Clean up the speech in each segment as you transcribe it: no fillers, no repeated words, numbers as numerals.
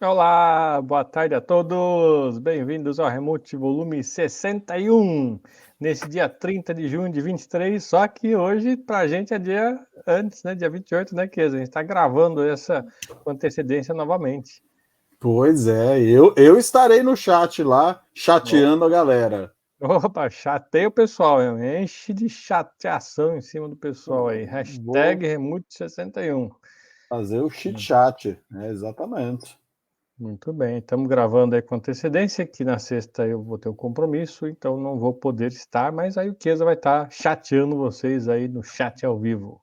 Olá, boa tarde a todos. Bem-vindos ao Remote volume 61, nesse dia 30 de junho de 23. Só que hoje, pra gente, é dia antes, né? Dia 28, né, Keza? A gente tá gravando essa com antecedência novamente. Pois é, eu estarei no chat lá, chateando a galera. Opa, chateia o pessoal, enche de chateação em cima do pessoal aí. Vou Hashtag Remote61. fazer o chit-chat, exatamente. Muito bem, estamos gravando aí com antecedência, que na sexta eu vou ter um compromisso, então não vou poder estar, mas aí o Chiesa vai estar chateando vocês aí no chat ao vivo.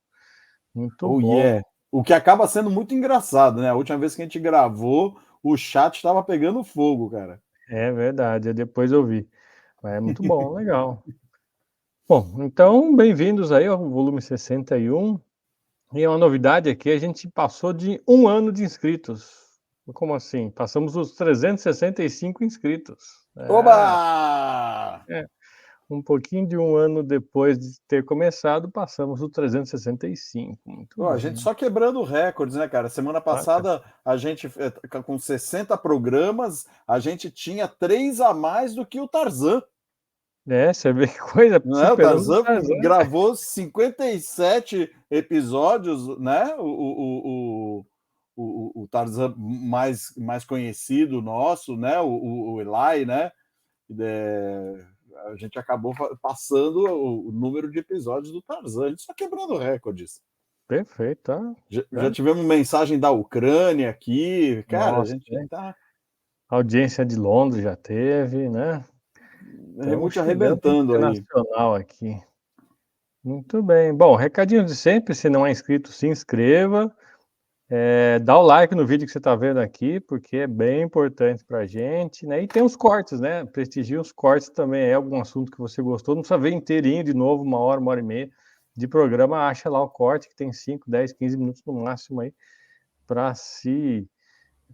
Muito Oh bom. yeah! O que acaba sendo muito engraçado, né? A última vez que a gente gravou, o chat estava pegando fogo, cara. É verdade, depois eu vi. Mas é muito bom, legal. Bom, então bem-vindos aí ao volume 61. E uma novidade aqui, a gente passou de 1 ano de inscritos. Como assim? Passamos os 365 inscritos. Oba! É. Um pouquinho de 1 ano depois de ter começado, passamos o 365. Muito Pô, a gente bem. só quebrando recordes, né, cara? Semana Saca? passada, a gente, com 60 programas, a gente tinha 3 a mais do que o Tarzan. É, você vê que coisa, Não é? O superamos o Tarzan Tarzan. gravou 57 episódios, né? O Tarzan mais conhecido nosso, né? O Eli, né? É, a gente acabou passando o número de episódios do Tarzan, a gente só quebrando recordes. Perfeito, tá? Já Tá. tivemos mensagem da Ucrânia aqui, cara, a Nossa, gente né? tá Audiência de Londres já teve, né? Estamos Remote chegando arrebentando aí. internacional aqui. Muito bem. Bom, recadinho de sempre, se não é inscrito, se inscreva. Dá o like no vídeo que você está vendo aqui, porque é bem importante para a gente, né? E tem os cortes, né? Prestigia os cortes também, é algum assunto que você gostou, não precisa ver inteirinho de novo, 1 hora e meia de programa, acha lá o corte, que tem 5, 10, 15 minutos no máximo aí, para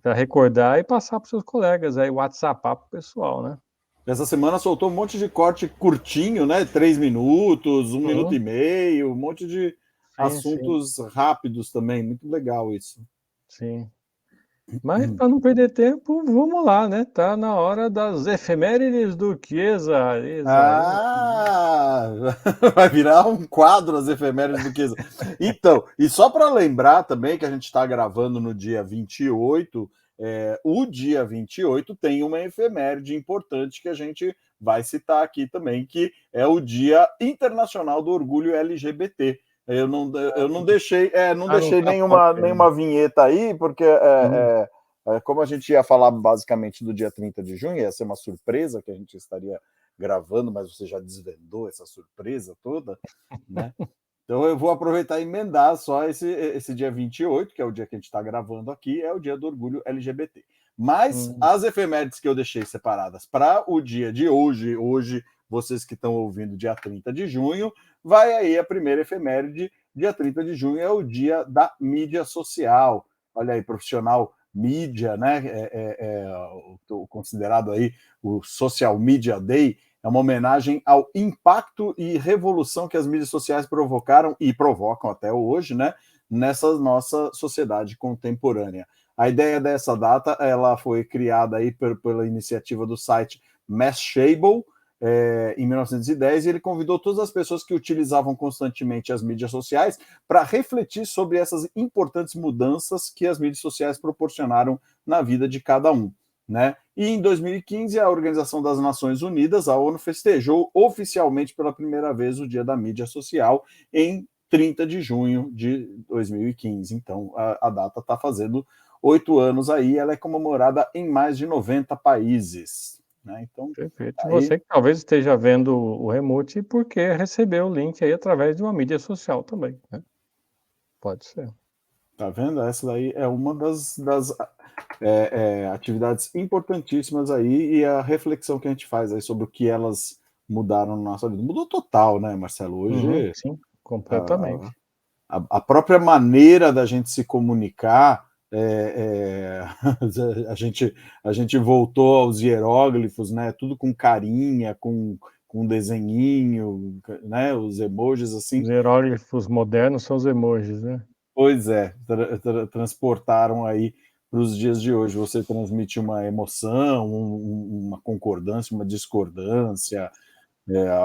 para recordar e passar para os seus colegas aí, WhatsAppar para o pessoal, né? Essa semana soltou um monte de corte curtinho, né? 3 minutos, 1 minuto Uhum, e meio, um monte de sim, sim, assuntos rápidos também. Muito legal isso. sim. Mas para não perder tempo, vamos lá, né? Tá na hora das efemérides do Chiesa. Ah, vai virar um quadro as efemérides do que. Então, e só para lembrar também que a gente está gravando no dia 28, o dia 28 tem uma efeméride importante que a gente vai citar aqui também, que é o Dia Internacional do Orgulho LGBT. Eu não deixei, não Ah, não deixei tá a pauta ainda. nenhuma vinheta aí, porque Hum, como a gente ia falar basicamente do dia 30 de junho, ia ser uma surpresa que a gente estaria gravando, mas você já desvendou essa surpresa toda, né? Então eu vou aproveitar e emendar só esse dia 28, que é o dia que a gente está gravando aqui, é o dia do orgulho LGBT. Mas hum, as efemérides que eu deixei separadas para o dia de hoje, vocês que estão ouvindo dia 30 de junho, vai aí a primeira efeméride, dia 30 de junho é o dia da mídia social. Olha aí, profissional mídia, né? Considerado aí o Social Media Day, é uma homenagem ao impacto e revolução que as mídias sociais provocaram e provocam até hoje, né, nessa nossa sociedade contemporânea. A ideia dessa data ela foi criada aí pela iniciativa do site Mashable, em 1910, e ele convidou todas as pessoas que utilizavam constantemente as mídias sociais para refletir sobre essas importantes mudanças que as mídias sociais proporcionaram na vida de cada um. Né? E em 2015, a Organização das Nações Unidas, a ONU, festejou oficialmente pela primeira vez o Dia da Mídia Social em 30 de junho de 2015. Então, a data está fazendo 8 anos aí, ela é comemorada em mais de 90 países. Né? Então, perfeito. aí, Você que talvez esteja vendo o remote porque recebeu o link aí através de uma mídia social também, né? Pode ser. tá vendo? Essa daí é uma das atividades importantíssimas aí e a reflexão que a gente faz aí sobre o que elas mudaram na nossa vida. Mudou total, né, Marcelo? Uhum, Hoje sim, a, completamente. a própria maneira da gente se comunicar, a gente voltou aos hieróglifos, né? Tudo com carinha, com desenhinho, né? Os emojis assim. Os hieróglifos modernos são os emojis, né? Pois é, transportaram aí os dias de hoje. Você transmite uma emoção, uma concordância, uma discordância,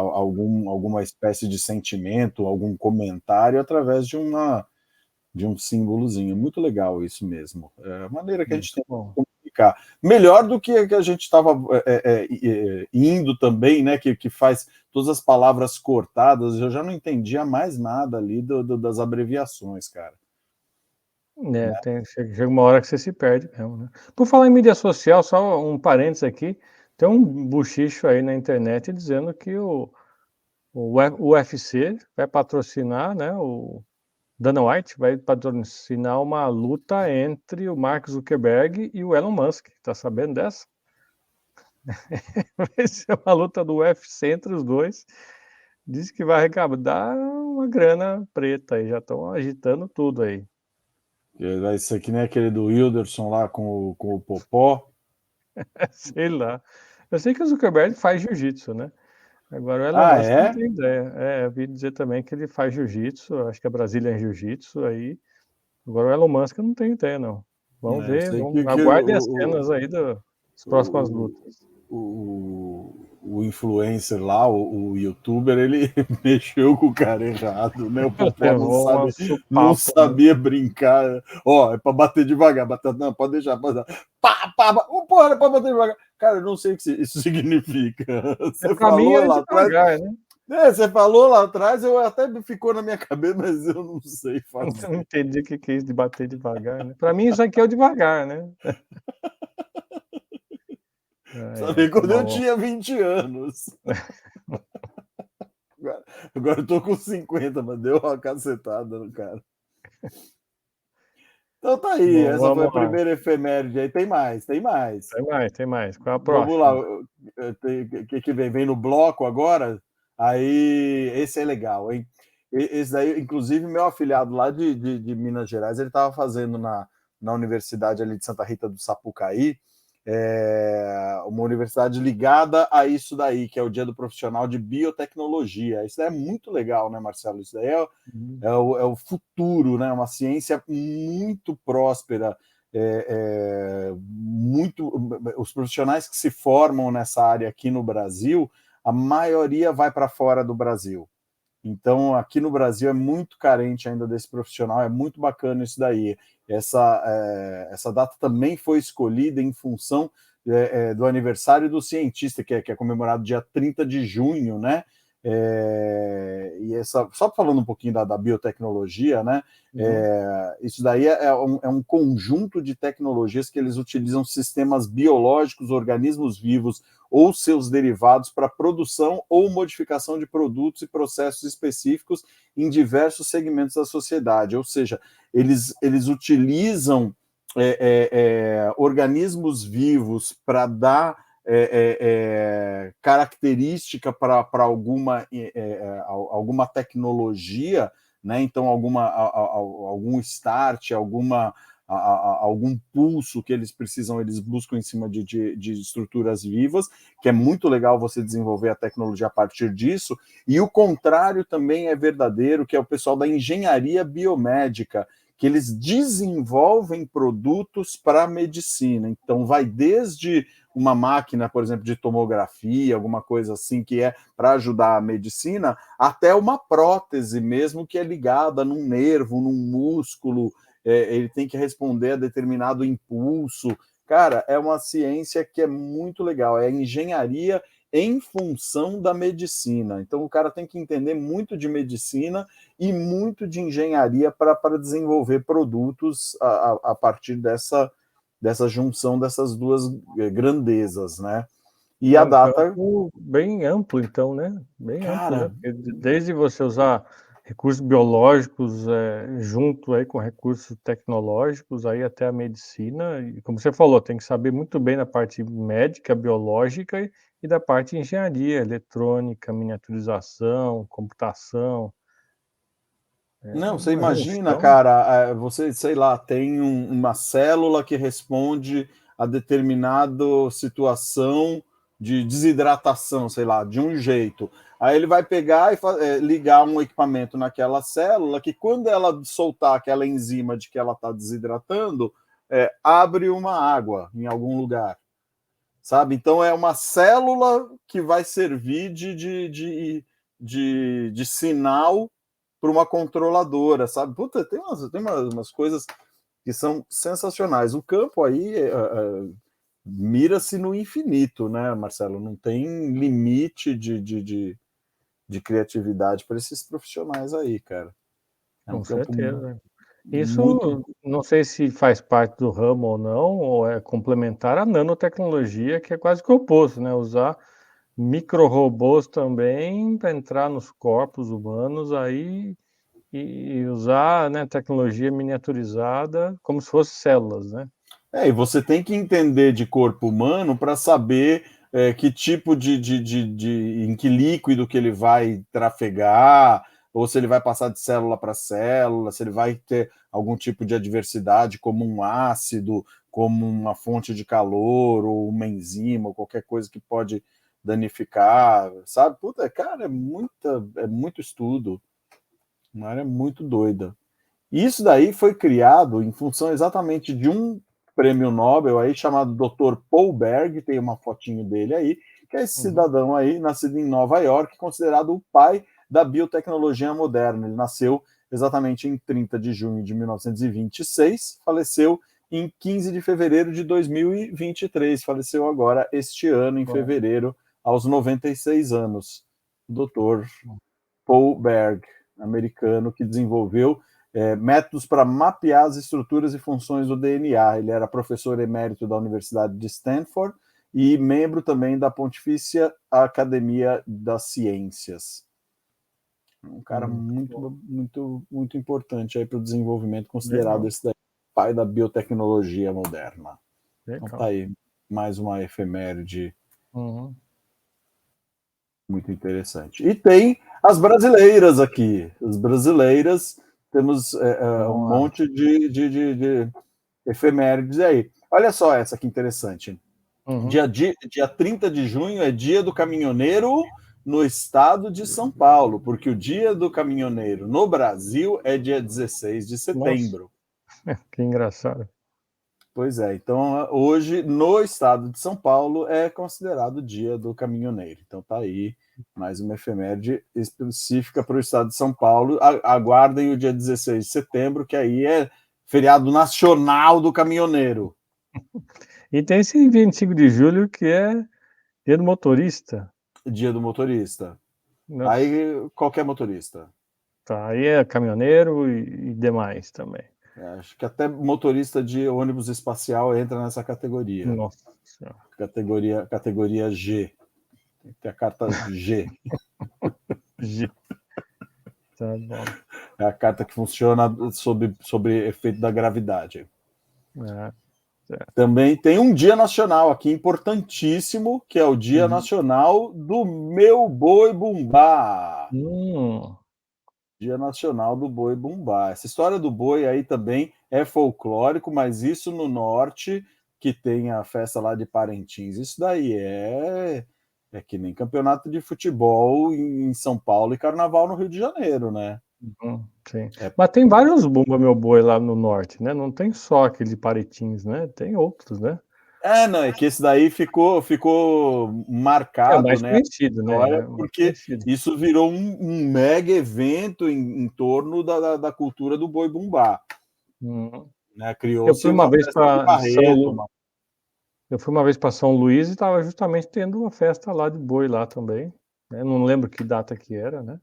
alguma espécie de sentimento, algum comentário através de um símbolozinho. Muito legal isso mesmo. É a maneira que a gente Muito tem bom. de comunicar. Melhor do que a gente estava indo também, né? Que faz todas as palavras cortadas. Eu já não entendia mais nada ali das abreviações, cara. É, chega uma hora que você se perde mesmo, né? Por falar em mídia social, só um parênteses aqui, tem um buchicho aí na internet dizendo que o UFC vai patrocinar, né, o Dana White vai patrocinar uma luta entre o Mark Zuckerberg e o Elon Musk. Tá sabendo dessa? Vai ser uma luta do UFC entre os dois. Diz que vai arrecadar uma grana preta aí, já estão agitando tudo aí. Isso aqui nem aquele do Whindersson lá com o Popó. Sei lá. Eu sei que o Zuckerberg faz jiu-jitsu, né? Agora o Elon Ah, Musk não é? tem ideia. Eu vi dizer também que ele faz jiu-jitsu, acho que a Brasília é jiu-jitsu aí. Agora o Elon Musk eu não tenho ideia, não. Vamos Eu ver, sei que aguardem as cenas aí das próximas o, lutas. o influencer lá, o youtuber, ele mexeu com o cara errado, né? O Popó Levou uma não supapo, né? sabia brincar. Ó, é pra bater devagar, não, pode deixar, pá, pá, pá. Porra, é pra bater devagar. Cara, eu não sei o que isso significa. Você Pra mim falou é lá atrás. devagar, né? Você falou lá atrás, eu até ficou na minha cabeça, mas eu não sei Eu não fazer. entendi o que é isso de bater devagar, né? Pra mim isso aqui é o devagar, né? Sabe, Tá quando eu bom. tinha 20 anos. Agora eu tô com 50, mas deu uma cacetada no cara. Então tá aí, Bom, essa foi a vamos lá. primeira efeméride aí. Tem mais, tem mais. Tem mais, tem mais. Qual é a Vamos lá. próxima? O que vem? Vem no bloco agora? Aí, esse é legal, hein? Esse daí, inclusive, meu afilhado lá de Minas Gerais, ele estava fazendo na universidade ali de Santa Rita do Sapucaí, uma universidade ligada a isso daí, que é o Dia do Profissional de Biotecnologia. Isso daí é muito legal, né, Marcelo? Isso daí é o futuro, né? Uma ciência muito próspera, muito. Os profissionais que se formam nessa área aqui no Brasil, a maioria vai para fora do Brasil. Então, aqui no Brasil é muito carente ainda desse profissional, é muito bacana isso daí. Essa data também foi escolhida em função do aniversário do cientista, que é comemorado dia 30 de junho, né? Só falando um pouquinho da biotecnologia, né? Isso daí é um conjunto de tecnologias que eles utilizam sistemas biológicos, organismos vivos ou seus derivados para produção ou modificação de produtos e processos específicos em diversos segmentos da sociedade. Ou seja, eles utilizam organismos vivos para dar característica para alguma tecnologia, né? Então, algum start, algum pulso que eles precisam, eles buscam em cima de estruturas vivas, que é muito legal você desenvolver a tecnologia a partir disso, e o contrário também é verdadeiro, que é o pessoal da engenharia biomédica, que eles desenvolvem produtos para a medicina. Então, vai desde uma máquina, por exemplo, de tomografia, alguma coisa assim, que é para ajudar a medicina, até uma prótese mesmo, que é ligada num nervo, num músculo, ele tem que responder a determinado impulso. Cara, é uma ciência que é muito legal, é engenharia em função da medicina. Então, o cara tem que entender muito de medicina e muito de engenharia para desenvolver produtos a partir dessa junção dessas duas grandezas, né? E É a um data, campo bem amplo, então, né? Bem amplo, né? cara, Porque desde você usar recursos biológicos junto aí com recursos tecnológicos, aí até a medicina, e como você falou, tem que saber muito bem da parte médica, biológica e da parte de engenharia, eletrônica, miniaturização, computação. não, você Uma imagina, junção. cara, você, sei lá, tem uma célula que responde a determinada situação de desidratação, sei lá, de um jeito. Aí ele vai pegar e ligar um equipamento naquela célula que, quando ela soltar aquela enzima de que ela está desidratando, abre uma água em algum lugar, sabe? Então é uma célula que vai servir de sinal para uma controladora, sabe? Puta, tem umas coisas que são sensacionais. O campo aí mira-se no infinito, né, Marcelo? Não tem limite de criatividade para esses profissionais aí, cara. É um Com campo certeza. muito. Isso não sei se faz parte do ramo ou não, ou é complementar à nanotecnologia, que é quase que o oposto, né? Usar micro-robôs também para entrar nos corpos humanos aí e usar, né, tecnologia miniaturizada como se fossem células, né? E você tem que entender de corpo humano para saber que tipo em que líquido que ele vai trafegar, ou se ele vai passar de célula para célula, se ele vai ter algum tipo de adversidade, como um ácido, como uma fonte de calor, ou uma enzima, ou qualquer coisa que pode danificar, sabe? Puta, cara, é muito estudo. Uma área muito doida. Isso daí foi criado em função exatamente de um prêmio Nobel aí chamado Dr. Paul Berg, tem uma fotinho dele aí, que é esse cidadão aí, nascido em Nova York, considerado o pai da biotecnologia moderna. Ele nasceu exatamente em 30 de junho de 1926, faleceu em 15 de fevereiro de 2023, faleceu agora este ano, em fevereiro, aos 96 anos. O Dr. Paul Berg, americano, que desenvolveu métodos para mapear as estruturas e funções do DNA. Ele era professor emérito da Universidade de Stanford e membro também da Pontifícia Academia das Ciências. Um cara muito importante aí para o desenvolvimento, considerado esse daí, pai da biotecnologia moderna. Então tá aí, mais uma efeméride muito interessante. E tem as brasileiras aqui. As brasileiras, temos um monte de efemérides aí. Olha só essa que interessante. Dia 30 de junho é dia do caminhoneiro no estado de São Paulo, porque o dia do caminhoneiro no Brasil é dia 16 de setembro. Nossa, que engraçado. Pois é, então hoje no estado de São Paulo é considerado o dia do caminhoneiro. Então tá aí mais uma efeméride específica para o estado de São Paulo. Aguardem o dia 16 de setembro, que aí é feriado nacional do caminhoneiro. E tem esse 25 de julho que é dia do motorista. Dia do motorista. Nossa. Aí qualquer motorista. Tá, aí é caminhoneiro e demais também. Acho que até motorista de ônibus espacial entra nessa categoria. Nossa Senhora. Categoria G. Tem que ter a carta G. G. Tá bom. É a carta que funciona sobre efeito da gravidade. Também tem um dia nacional aqui importantíssimo, que é o Dia Nacional do Meu Boi Bumbá. Dia Nacional do Boi Bumbá. Essa história do boi aí também é folclórico, mas isso no norte, que tem a festa lá de Parintins, isso daí é que nem campeonato de futebol em São Paulo e carnaval no Rio de Janeiro, né? Sim. Mas tem vários Bumba Meu Boi lá no norte, né? Não tem só aquele de Parintins, né? Tem outros, né? Não, é que esse daí ficou marcado, mais né? Conhecido, né? Porque Conhecido. isso virou um mega evento em torno da cultura do boi bumbá. Né? Eu fui uma vez para São Luís e estava justamente tendo uma festa lá de boi lá também. Né? Não lembro que data que era, né?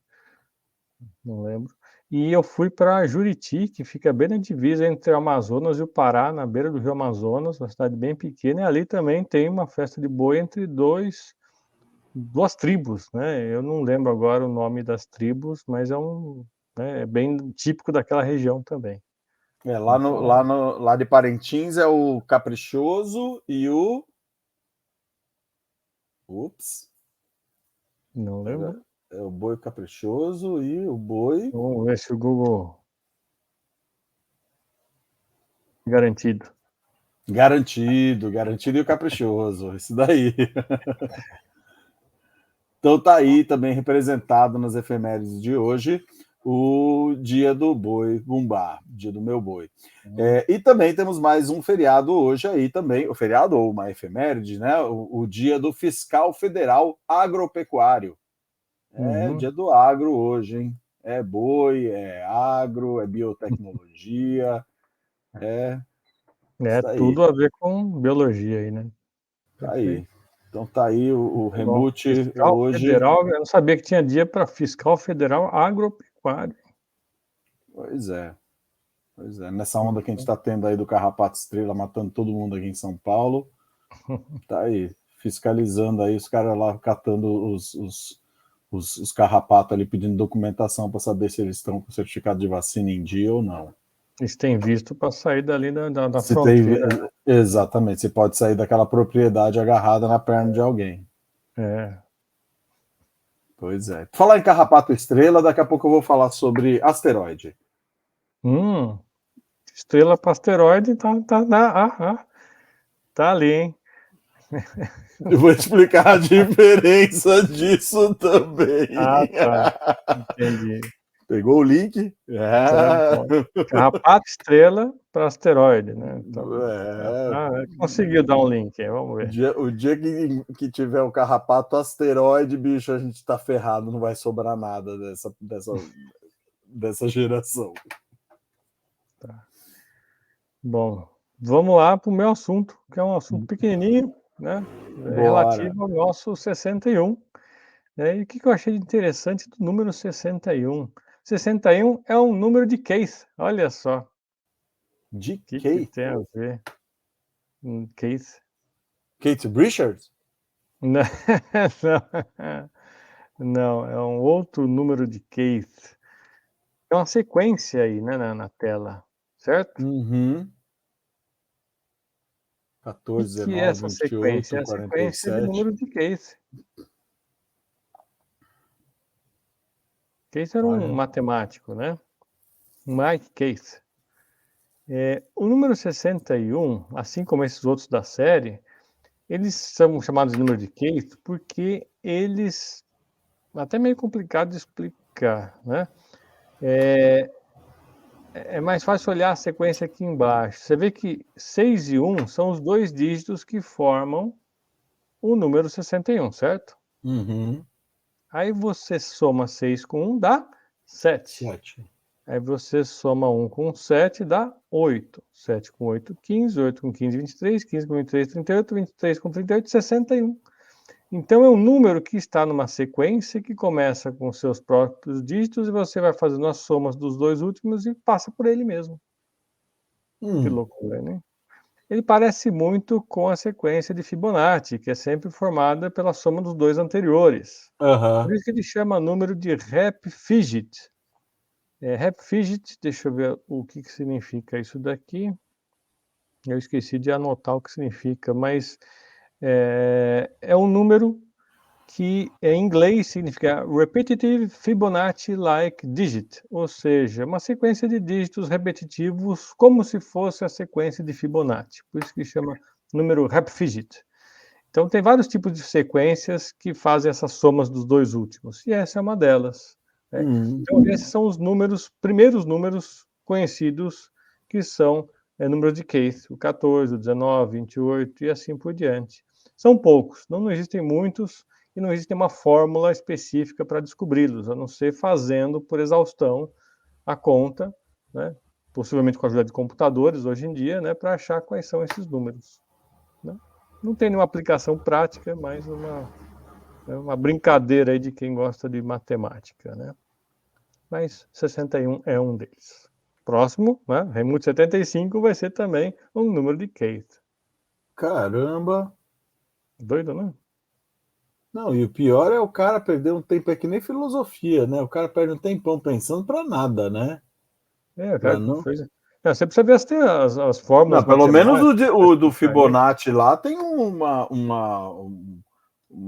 Não lembro. E eu fui para Juriti, que fica bem na divisa entre o Amazonas e o Pará, na beira do Rio Amazonas, uma cidade bem pequena, e ali também tem uma festa de boi entre duas tribos, né? Eu não lembro agora o nome das tribos, mas é bem típico daquela região também. Lá de Parintins é o Caprichoso e o... Ups. Não lembro. É o boi caprichoso e o boi... Vamos ver se o Google... Garantido e o caprichoso, isso daí. Então tá aí também representado nas efemérides de hoje o dia do boi bumbá, dia do meu boi. E também temos mais um feriado hoje aí também, o feriado ou uma efeméride, né? O dia do fiscal federal agropecuário. Dia do agro hoje, hein? É boi, é agro, é biotecnologia, isso aí, Tudo a ver com biologia aí, né? tá Perfeito. aí. Então tá aí o Muito bom. Remute Fiscal hoje. Federal, eu não sabia que tinha dia para Fiscal Federal Agropecuário. Pois é. Nessa onda que a gente está tendo aí do Carrapato Estrela matando todo mundo aqui em São Paulo, tá aí, fiscalizando aí, os caras lá catando os carrapatos ali, pedindo documentação para saber se eles estão com certificado de vacina em dia ou não. Eles têm visto para sair dali da Se tem, fronteira. exatamente, você pode sair daquela propriedade agarrada na perna de alguém. Pois é. Falar em Carrapato Estrela, daqui a pouco eu vou falar sobre asteroide. Estrela para asteroide tá ali, hein? Eu vou explicar a diferença disso também. Tá. Entendi. Pegou o link? Tá bom. Carrapato Estrela para asteroide, né? Então, conseguiu dar um link, hein? Vamos ver. O dia que tiver o carrapato asteroide, bicho, a gente tá ferrado, não vai sobrar nada dessa geração. Tá. Bom, vamos lá para o meu assunto, que é um assunto pequenininho, né? Relativo ao nosso 61. E o que eu achei interessante do número 61? 61 é um número de case, olha só. De O que quem? tem a ver? Case? Kate Richards? Não, não, é um outro número de case. É uma sequência aí, né, na tela, certo? Uhum. O 14, que é 19, essa sequência? 28, É a sequência de 47. número de case. Case era um Olha. matemático, né? Mike Case. O número 61, assim como esses outros da série, eles são chamados de número de Case porque eles... Até meio complicado de explicar, né? É mais fácil olhar a sequência aqui embaixo. Você vê que 6 e 1 são os dois dígitos que formam o número 61, certo? Uhum. Aí você soma 6 com 1, dá 7. 7. Aí você soma 1 com 7, dá 8. 7 com 8, 15. 8 com 15, 23. 15 com 23, 38. 23 com 38, 61. Então é um número que está numa sequência que começa com seus próprios dígitos e você vai fazendo as somas dos dois últimos e passa por ele mesmo. Que loucura, né? Ele parece muito com a sequência de Fibonacci, que é sempre formada pela soma dos dois anteriores. Por isso que ele chama número de Repfigit. Repfigit, deixa eu ver o que significa isso daqui. Eu esqueci de anotar o que significa, mas é um número que em inglês significa Repetitive Fibonacci-like Digit, ou seja, uma sequência de dígitos repetitivos como se fosse a sequência de Fibonacci, por isso que chama número Repfigit. Então tem vários tipos de sequências que fazem essas somas dos dois últimos, e essa é uma delas. Então esses são os primeiros números conhecidos que são números de case, o 14, o 19, 28 e assim por diante. São poucos, não existem muitos, e não existe uma fórmula específica para descobri-los, a não ser fazendo por exaustão a conta, né, possivelmente com a ajuda de computadores hoje em dia, né, para achar quais são esses números. Né? Não tem nenhuma aplicação prática, mas uma brincadeira aí de quem gosta de matemática, né? Mas 61 é um deles. Próximo, né, Remute 75 vai ser também um número de case. Caramba! Doido, né? Não, e o pior é o cara perder um tempo, é que nem filosofia, né? O cara perde um tempão pensando para nada, né? Cara, Não... você precisa ver as fórmulas Não, pelo menos matemáticas. o do Fibonacci lá tem uma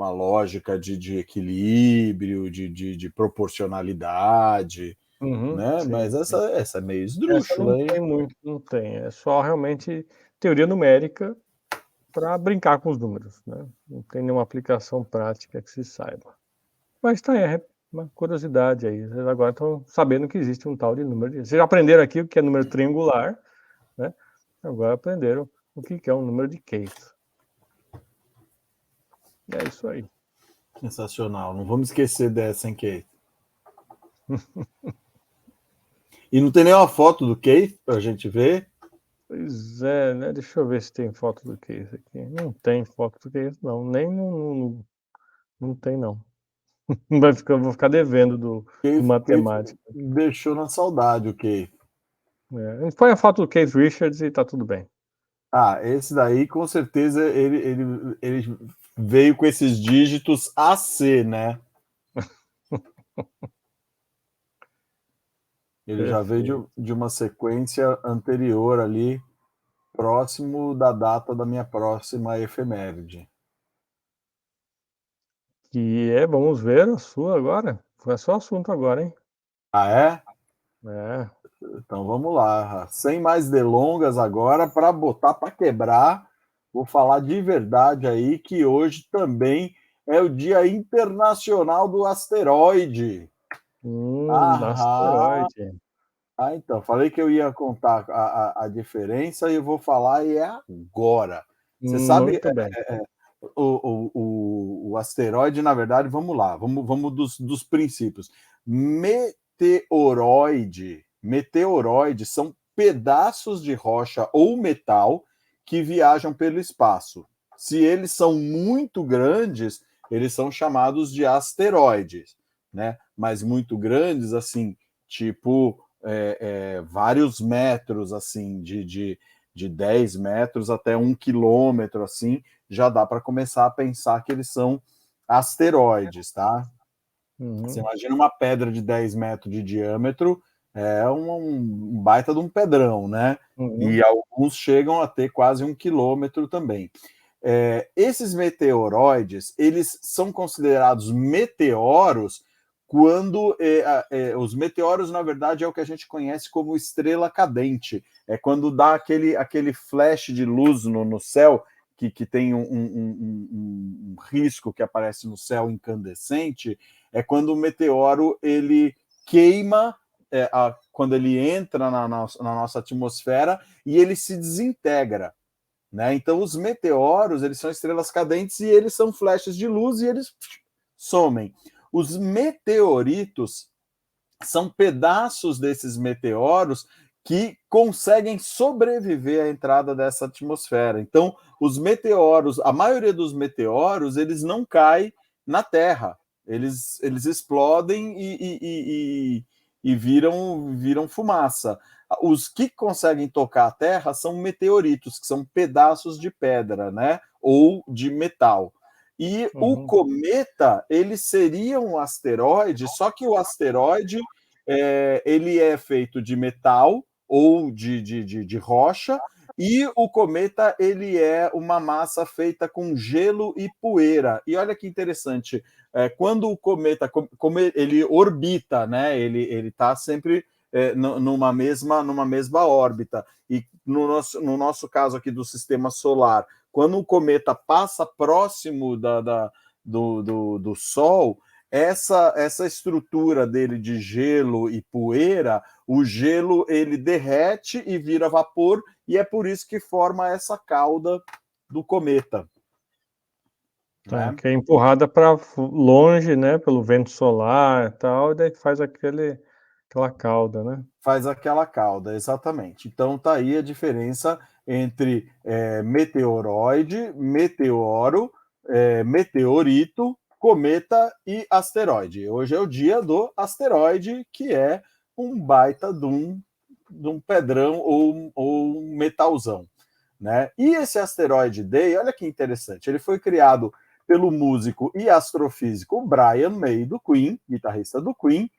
lógica de equilíbrio, de proporcionalidade, né? Sim, Mas sim. essa é meio Essa não esdrúxula, hein? tem muito, não tem. É só realmente teoria numérica para brincar com os números, né? Não tem nenhuma aplicação prática que se saiba. Mas tá aí, Uma curiosidade aí. Vocês agora estão sabendo que existe um tal de número de... Vocês já aprenderam aqui o que é número triangular, né? Agora aprenderam o que é um número de Keith. É isso aí. Sensacional. Não vamos esquecer dessa, hein, Keith? E não tem nenhuma foto do Keith pra gente ver? Pois é, né? Deixa eu ver se tem foto do Keith aqui. Não tem foto do Keith, não. Nem não tem, não. Vou ficar devendo do Keith matemática. deixou na saudade o Keith. É. Põe a foto do Keith Richards e tá tudo bem. Ah, esse daí com certeza ele veio com esses dígitos AC, né? Ele já veio de uma sequência anterior ali, próximo da data da minha próxima efeméride. Vamos ver a sua agora. Foi só assunto agora, hein? Ah, é? É. Então vamos lá. Sem mais delongas agora, para botar para quebrar, vou falar de verdade aí que hoje também é o Dia Internacional do Asteroide. Asteroide. Então, falei que eu ia contar a diferença e eu vou falar e é agora. Você sabe, Muito bem. o asteroide, na verdade, vamos lá, vamos dos princípios. Meteoroide são pedaços de rocha ou metal que viajam pelo espaço. Se eles são muito grandes, eles são chamados de asteroides, né? Mas muito grandes, assim, tipo vários metros, assim, de 10 metros até 1 quilômetro, assim, já dá para começar a pensar que eles são asteroides, tá? Você imagina uma pedra de 10 metros de diâmetro, é um baita de um pedrão, né? E alguns chegam a ter quase 1 quilômetro também. Esses meteoroides, eles são considerados meteoros quando os meteoros, na verdade, é o que a gente conhece como estrela cadente. É quando dá aquele flash de luz no céu, que tem um risco que aparece no céu incandescente, é quando o meteoro ele queima, quando ele entra na nossa atmosfera e ele se desintegra. Né? Então, os meteoros, eles são estrelas cadentes e eles são flechas de luz e eles somem. Os meteoritos são pedaços desses meteoros que conseguem sobreviver à entrada dessa atmosfera. Então, os meteoros, a maioria dos meteoros, eles não caem na Terra. Eles explodem e viram fumaça. Os que conseguem tocar a Terra são meteoritos, que são pedaços de pedra, né? Ou de metal. E o cometa, ele seria um asteroide, só que o asteroide ele é feito de metal ou de rocha, e o cometa ele é uma massa feita com gelo e poeira. E olha que interessante, quando o cometa, como ele orbita, né? Ele está sempre numa mesma órbita. E no nosso caso aqui do sistema solar, quando o cometa passa próximo do Sol, essa estrutura dele de gelo e poeira, o gelo ele derrete e vira vapor, e é por isso que forma essa cauda do cometa. Tá, Né? que é empurrada para longe, né, pelo vento solar e tal, e daí faz aquela cauda, né? Faz aquela cauda, exatamente. Então tá aí a diferença entre meteoroide, meteoro, meteorito, cometa e asteroide. Hoje é o dia do asteroide, que é um baita de um pedrão ou um metalzão. Né? E esse asteroide Day, olha que interessante, ele foi criado pelo músico e astrofísico Brian May, do Queen, guitarrista do Queen,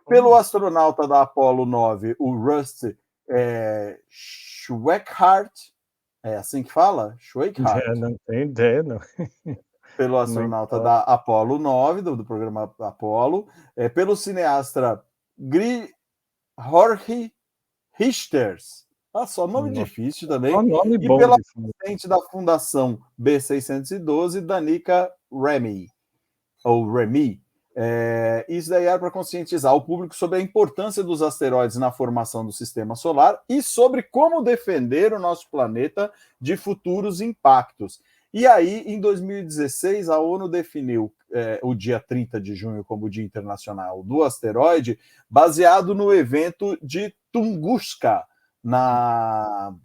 pelo astronauta da Apollo 9, o Rust Schweickart, é assim que fala? Schweickart. Não tenho ideia, não. Pelo Como é que astronauta fala? da Apollo 9, do programa Apollo, pelo cineasta Jorge Richters. Só nome difícil Só também. nome E bom pela de filme. presidente da Fundação B612, Danica Remy, ou Remy. Isso daí era para conscientizar o público sobre a importância dos asteroides na formação do sistema solar e sobre como defender o nosso planeta de futuros impactos. E aí, em 2016, a ONU definiu o dia 30 de junho como o Dia Internacional do Asteroide, baseado no evento de Tunguska, na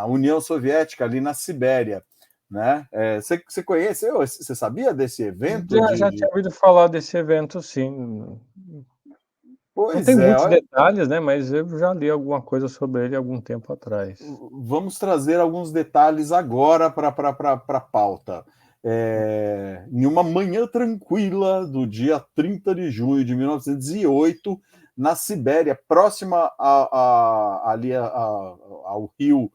União Soviética, ali na Sibéria. Né? Você conhece, você sabia desse evento? Já tinha ouvido falar desse evento, sim. Não tem Pois é, muitos olha, detalhes, né? Mas eu já li alguma coisa sobre ele algum tempo atrás. vamos trazer alguns detalhes agora para a pauta. Em uma manhã tranquila do dia 30 de junho de 1908, na Sibéria, próxima ali ao rio,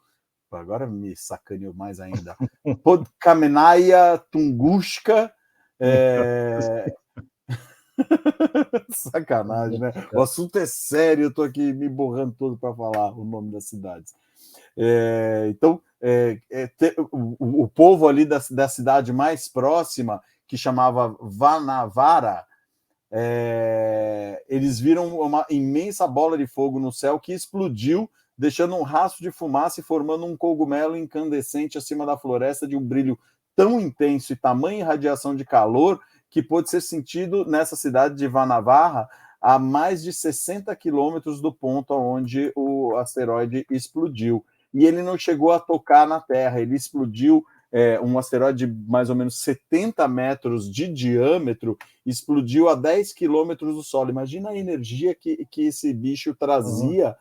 agora me sacaneou mais ainda, Podkamenaya Tunguska. Sacanagem, né? O assunto é sério, eu estou aqui me borrando todo para falar o nome das cidades. Então, o povo ali da cidade mais próxima, que chamava Vanavara, eles viram uma imensa bola de fogo no céu que explodiu, deixando um rastro de fumaça e formando um cogumelo incandescente acima da floresta de um brilho tão intenso e tamanha irradiação de calor que pôde ser sentido nessa cidade de Vanavara a mais de 60 quilômetros do ponto onde o asteroide explodiu. E ele não chegou a tocar na Terra, ele explodiu, um asteroide de mais ou menos 70 metros de diâmetro, explodiu a 10 quilômetros do solo. Imagina a energia que esse bicho trazia,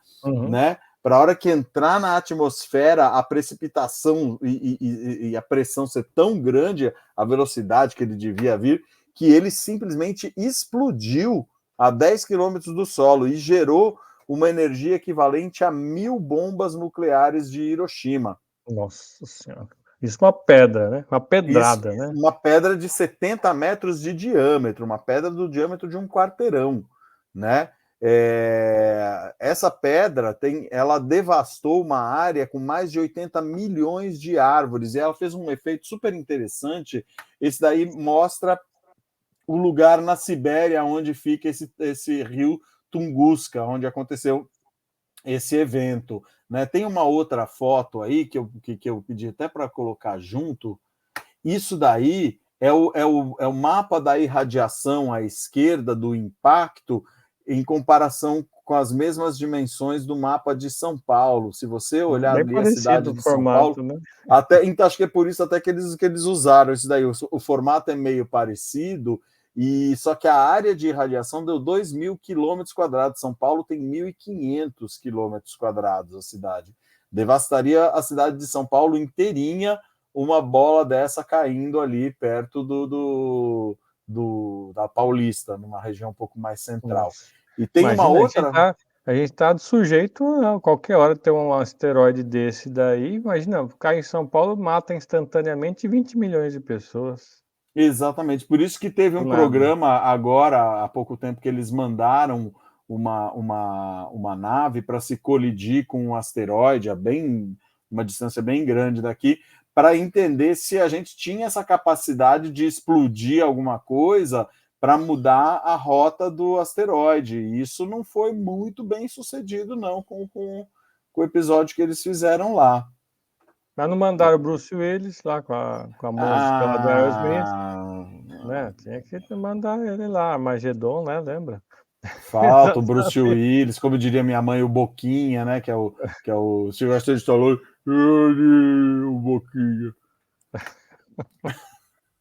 né? Para a hora que entrar na atmosfera, a precipitação e a pressão ser tão grande, a velocidade que ele devia vir, que ele simplesmente explodiu a 10 quilômetros do solo e gerou uma energia equivalente a 1.000 bombas nucleares de Hiroshima. Nossa Senhora. Isso é uma pedra, né? Uma pedrada, Isso, né? uma pedra de 70 metros de diâmetro, uma pedra do diâmetro de um quarteirão, né? Essa pedra ela devastou uma área com mais de 80 milhões de árvores e ela fez um efeito super interessante. Esse daí mostra o lugar na Sibéria onde fica esse rio Tunguska, onde aconteceu esse evento. Né? Tem uma outra foto aí que eu pedi até para colocar junto. Isso daí é o mapa da irradiação à esquerda do impacto em comparação com as mesmas dimensões do mapa de São Paulo. Se você olhar Bem ali a cidade parecido o de São Paulo, formato, né? então acho que é por isso até que eles usaram isso daí. O formato é meio parecido, e só que a área de irradiação deu 2.000 quilômetros quadrados. São Paulo tem 1.500 quilômetros quadrados, a cidade. Devastaria a cidade de São Paulo inteirinha uma bola dessa caindo ali perto da Paulista, numa região um pouco mais central. Nossa. E tem uma Imagina, outra... a gente tá sujeito a qualquer hora ter um asteroide desse daí. Imagina, cai em São Paulo, mata instantaneamente 20 milhões de pessoas. Exatamente, por isso que teve Do um nada. programa agora, há pouco tempo, que eles mandaram uma nave para se colidir com um asteroide a uma distância bem grande daqui, para entender se a gente tinha essa capacidade de explodir alguma coisa para mudar a rota do asteroide. E isso não foi muito bem sucedido, não, com o episódio que eles fizeram lá. Mas não mandaram o Bruce Willis lá com a música lá do Aerosmith, Ah, né? Tinha que mandar ele lá, Armagedon, né? Lembra? falta o Bruce Willis, como diria minha mãe, o Boquinha, né? Que é o Sylvester Stallone. O Boquinha.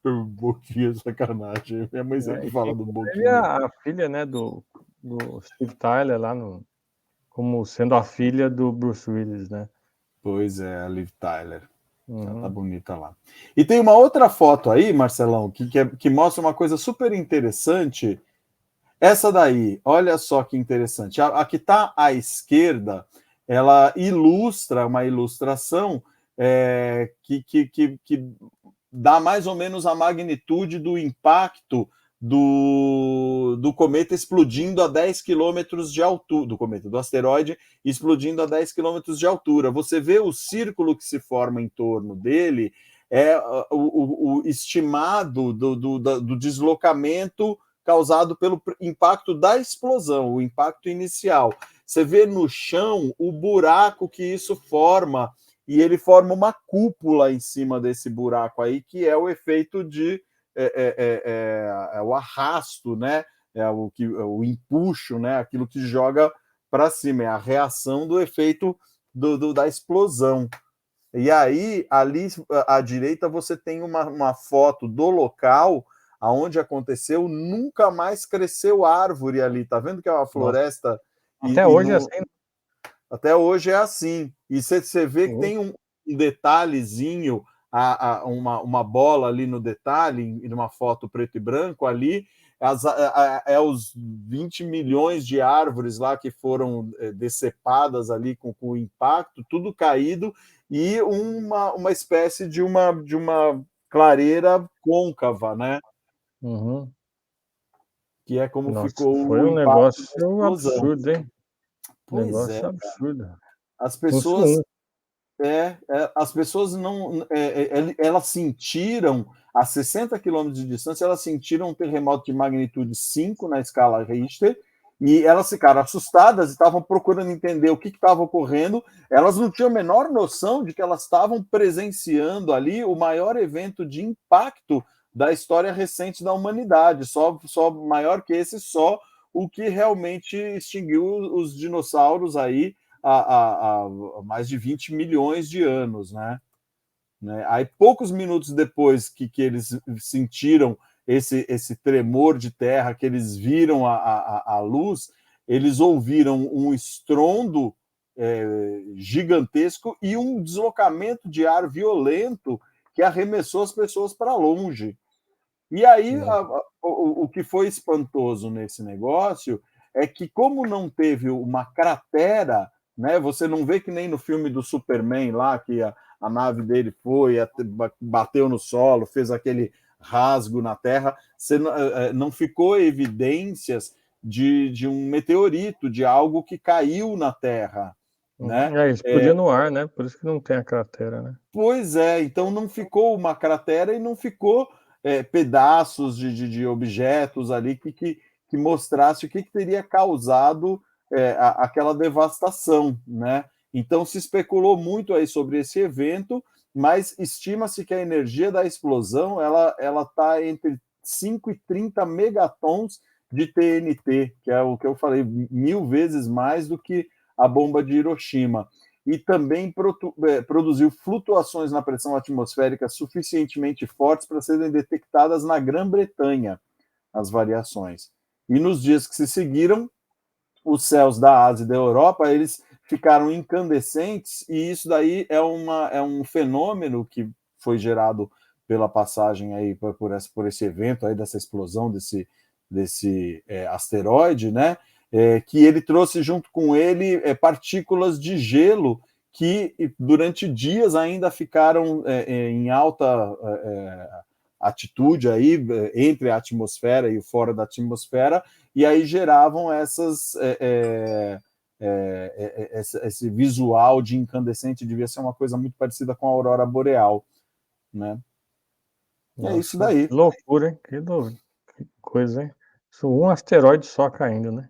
O Boquinha, sacanagem. Minha mãe sempre E fala do teve Boquinha. a filha, né, do Steve Tyler lá como sendo a filha do Bruce Willis, né? Pois é, a Liv Tyler. Ela tá Uhum. bonita lá. E tem uma outra foto aí, Marcelão, que mostra uma coisa super interessante. Essa daí, olha só que interessante. A que está à esquerda, ela ilustra uma ilustração que dá mais ou menos a magnitude do impacto do cometa explodindo a 10 quilômetros de altura, do asteroide explodindo a 10 quilômetros de altura. Você vê o círculo que se forma em torno dele, é o estimado do deslocamento causado pelo impacto da explosão, o impacto inicial. Você vê no chão o buraco que isso forma, e ele forma uma cúpula em cima desse buraco aí, que é o efeito de o arrasto, né? O empuxo, né? Aquilo que joga para cima, é a reação do efeito da explosão. E aí, ali à direita, você tem uma foto do local aonde aconteceu, nunca mais cresceu árvore ali. Tá vendo que é uma floresta? Até hoje é assim. Até hoje é assim. E você vê que tem um detalhezinho, uma bola ali no detalhe, em uma foto preto e branco ali, os 20 milhões de árvores lá que foram decepadas ali com o impacto, tudo caído, e uma espécie de uma clareira côncava, né? Uhum. Que é como Nossa, ficou foi um negócio absurdo, hein? Pois negócio absurdo. As pessoas... as pessoas não... elas sentiram, a 60 quilômetros de distância, elas sentiram um terremoto de magnitude 5 na escala Richter, e elas ficaram assustadas e estavam procurando entender o que estava ocorrendo. Elas não tinham a menor noção de que elas estavam presenciando ali o maior evento de impacto da história recente da humanidade. Só maior que esse, só o que realmente extinguiu os dinossauros aí há mais de 20 milhões de anos, né? Aí, poucos minutos depois que eles sentiram esse tremor de terra, que eles viram a luz, eles ouviram um estrondo gigantesco e um deslocamento de ar violento que arremessou as pessoas para longe. E aí, o que foi espantoso nesse negócio é que, como não teve uma cratera, né, você não vê que nem no filme do Superman lá, que a nave dele foi, bateu no solo, fez aquele rasgo na terra, não ficou evidências de um meteorito, de algo que caiu na terra. Né? Explodiu no ar, né? Por isso que não tem a cratera, né? Pois é, então não ficou uma cratera e não ficou pedaços de objetos ali que mostrasse o que teria causado aquela devastação, né? Então se especulou muito aí sobre esse evento, mas estima-se que a energia da explosão ela está entre 5 e 30 megatons de TNT, que é o que eu falei, 1000 vezes mais do que a bomba de Hiroshima. E também produziu flutuações na pressão atmosférica suficientemente fortes para serem detectadas na Grã-Bretanha, as variações. E nos dias que se seguiram, os céus da Ásia e da Europa, eles ficaram incandescentes, e isso daí é um fenômeno que foi gerado pela passagem aí por esse evento aí, dessa explosão desse asteroide, né? Que ele trouxe junto com ele partículas de gelo que durante dias ainda ficaram em alta atitude aí, entre a atmosfera e o fora da atmosfera, e aí geravam esse visual de incandescente. Devia ser uma coisa muito parecida com a aurora boreal, né? Nossa, é isso daí. Que loucura, hein? Que coisa, hein? Um asteroide só caindo, né?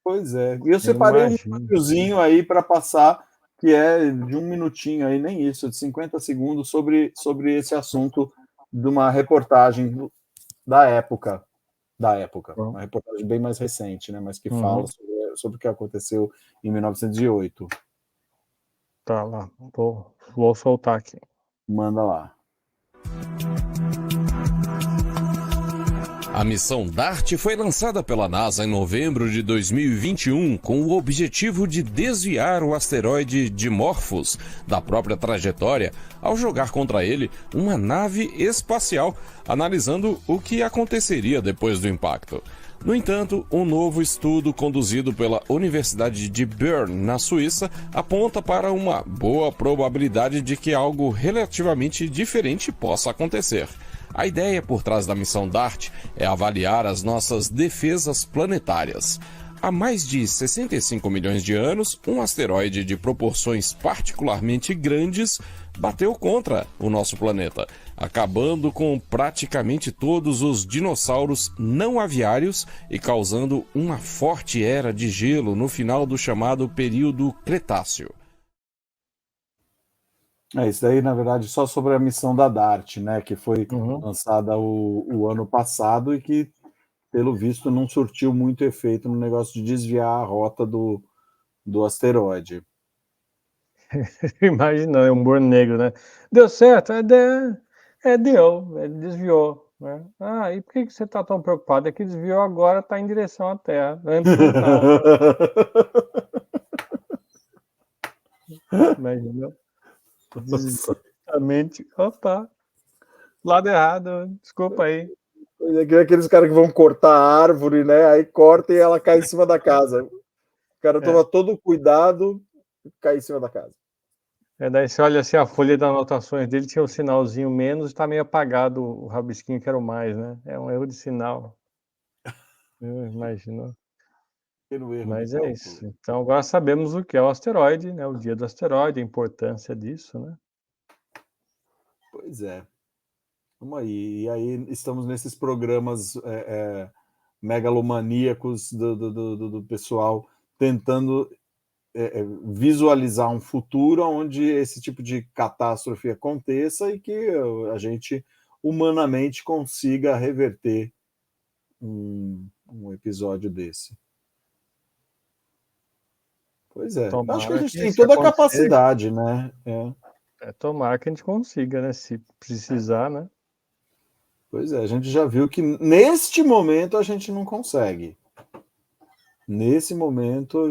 Pois é. E eu separei um videozinho aí para passar, que é de 1 minutinho aí, nem isso, de 50 segundos, sobre esse assunto, de uma reportagem da época. Uma reportagem bem mais recente, né? Mas que fala sobre o que aconteceu em 1908. Tá lá, vou soltar aqui. Manda lá. A missão DART foi lançada pela NASA em novembro de 2021 com o objetivo de desviar o asteroide Dimorphos da própria trajetória ao jogar contra ele uma nave espacial, analisando o que aconteceria depois do impacto. No entanto, um novo estudo conduzido pela Universidade de Bern, na Suíça, aponta para uma boa probabilidade de que algo relativamente diferente possa acontecer. A ideia por trás da missão DART é avaliar as nossas defesas planetárias. Há mais de 65 milhões de anos, um asteroide de proporções particularmente grandes bateu contra o nosso planeta, acabando com praticamente todos os dinossauros não aviários e causando uma forte era de gelo no final do chamado período Cretáceo. Isso daí, na verdade, só sobre a missão da DART, né, que foi lançada o ano passado e que, pelo visto, não surtiu muito efeito no negócio de desviar a rota do asteroide. Imagina, é um humor negro, né? Deu certo? Deu, ele desviou. Né? E por que você está tão preocupado? É que desviou agora, está em direção à Terra. Antes não estava. Imagina. Exatamente. Opa, lado errado, desculpa aí. É que aqueles caras que vão cortar a árvore, né? Aí corta e ela cai em cima da casa. O cara toma todo o cuidado e cai em cima da casa. Daí você olha assim, a folha das anotações dele tinha um sinalzinho menos, está meio apagado o rabisquinho que era o mais, né? É um erro de sinal. Imagina. Mas é isso. Então agora sabemos o que é o asteroide, né? O dia do asteroide, a importância disso, né? Pois é. Vamos aí. E aí estamos nesses programas megalomaníacos do pessoal tentando visualizar um futuro onde esse tipo de catástrofe aconteça e que a gente humanamente consiga reverter um episódio desse. Pois é. Tomara acho que a gente que tem isso toda a aconteça. capacidade, né? Tomara que a gente consiga, né? Se precisar, né? Pois é, a gente já viu que neste momento a gente não consegue. Nesse momento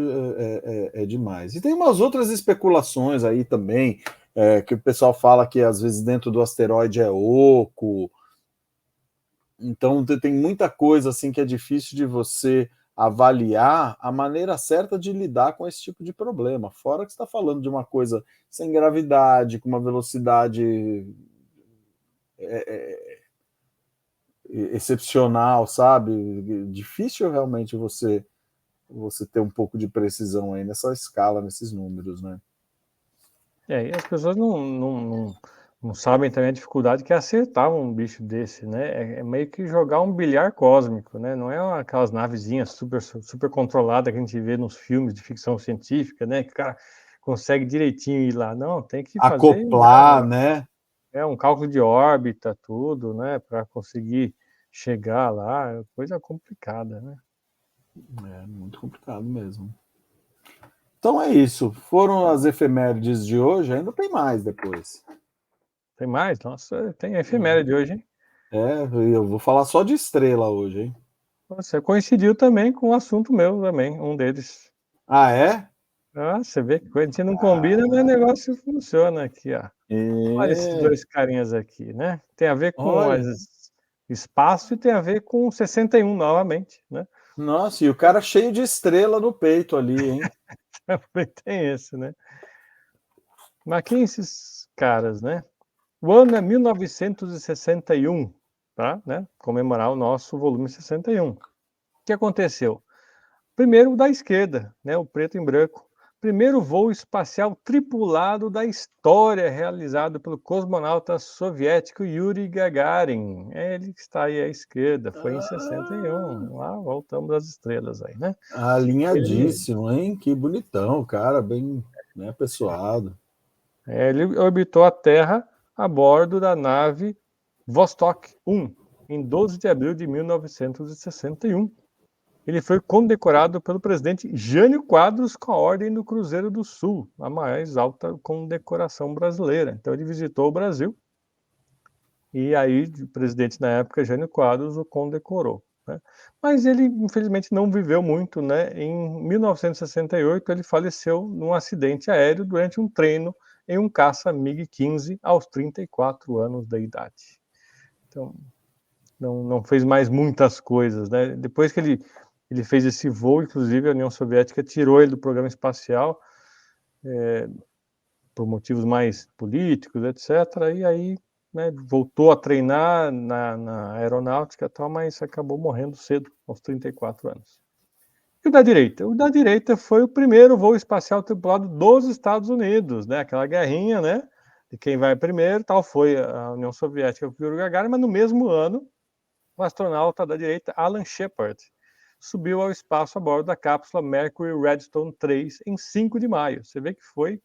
é demais. E tem umas outras especulações aí também, que o pessoal fala que às vezes dentro do asteroide é oco. Então tem muita coisa assim que é difícil de você avaliar a maneira certa de lidar com esse tipo de problema. Fora que você está falando de uma coisa sem gravidade, com uma velocidade excepcional, sabe? Difícil realmente você ter um pouco de precisão aí nessa escala, nesses números, né? E as pessoas não sabem também a dificuldade que é acertar um bicho desse, né? É meio que jogar um bilhar cósmico, né? Não é aquelas navezinhas super controladas que a gente vê nos filmes de ficção científica, né? Que o cara consegue direitinho ir lá. Não, tem que fazer... Acoplar, né? Um cálculo de órbita, tudo, né? Para conseguir chegar lá, é coisa complicada, né? É muito complicado mesmo. Então é isso. Foram as efemérides de hoje. Ainda tem mais depois. Tem mais? Nossa, tem a efeméride hoje, hein? Eu vou falar só de estrela hoje, hein? Você coincidiu também com um assunto meu também, um deles. Ah, é? Você vê que a gente não combina, mas o negócio funciona aqui, ó. Olha esses dois carinhas aqui, né? Tem a ver com espaço e tem a ver com 61 novamente, né? Nossa, e o cara cheio de estrela no peito ali, hein? Também tem esse, né? Mas quem esses caras, né? O ano é 1961, tá? Né? Comemorar o nosso volume 61. O que aconteceu? Primeiro da esquerda, né? O preto em branco. Primeiro voo espacial tripulado da história, realizado pelo cosmonauta soviético Yuri Gagarin. Ele que está aí à esquerda, foi em 61. Lá voltamos às estrelas aí, né? Alinhadíssimo, hein? Que bonitão, cara, bem, né, apessoado. Ele orbitou a Terra a bordo da nave Vostok 1, em 12 de abril de 1961. Ele foi condecorado pelo presidente Jânio Quadros com a Ordem do Cruzeiro do Sul, a mais alta condecoração brasileira. Então ele visitou o Brasil e aí o presidente na época, Jânio Quadros, o condecorou. Né? Mas ele, infelizmente, não viveu muito. Né? Em 1968, ele faleceu num acidente aéreo durante um treino em um caça MiG-15 aos 34 anos de idade. Então, não fez mais muitas coisas. Né? Depois que ele fez esse voo, inclusive a União Soviética tirou ele do programa espacial por motivos mais políticos, etc. E aí, né, voltou a treinar na aeronáutica e tal, mas acabou morrendo cedo, aos 34 anos. E o da direita? O da direita foi o primeiro voo espacial tripulado dos Estados Unidos, né? Aquela guerrinha, né? de quem vai primeiro, tal foi a União Soviética com o Yuri Gagarin, mas no mesmo ano, o astronauta da direita, Alan Shepard, subiu ao espaço a bordo da cápsula Mercury Redstone 3 em 5 de maio. Você vê que foi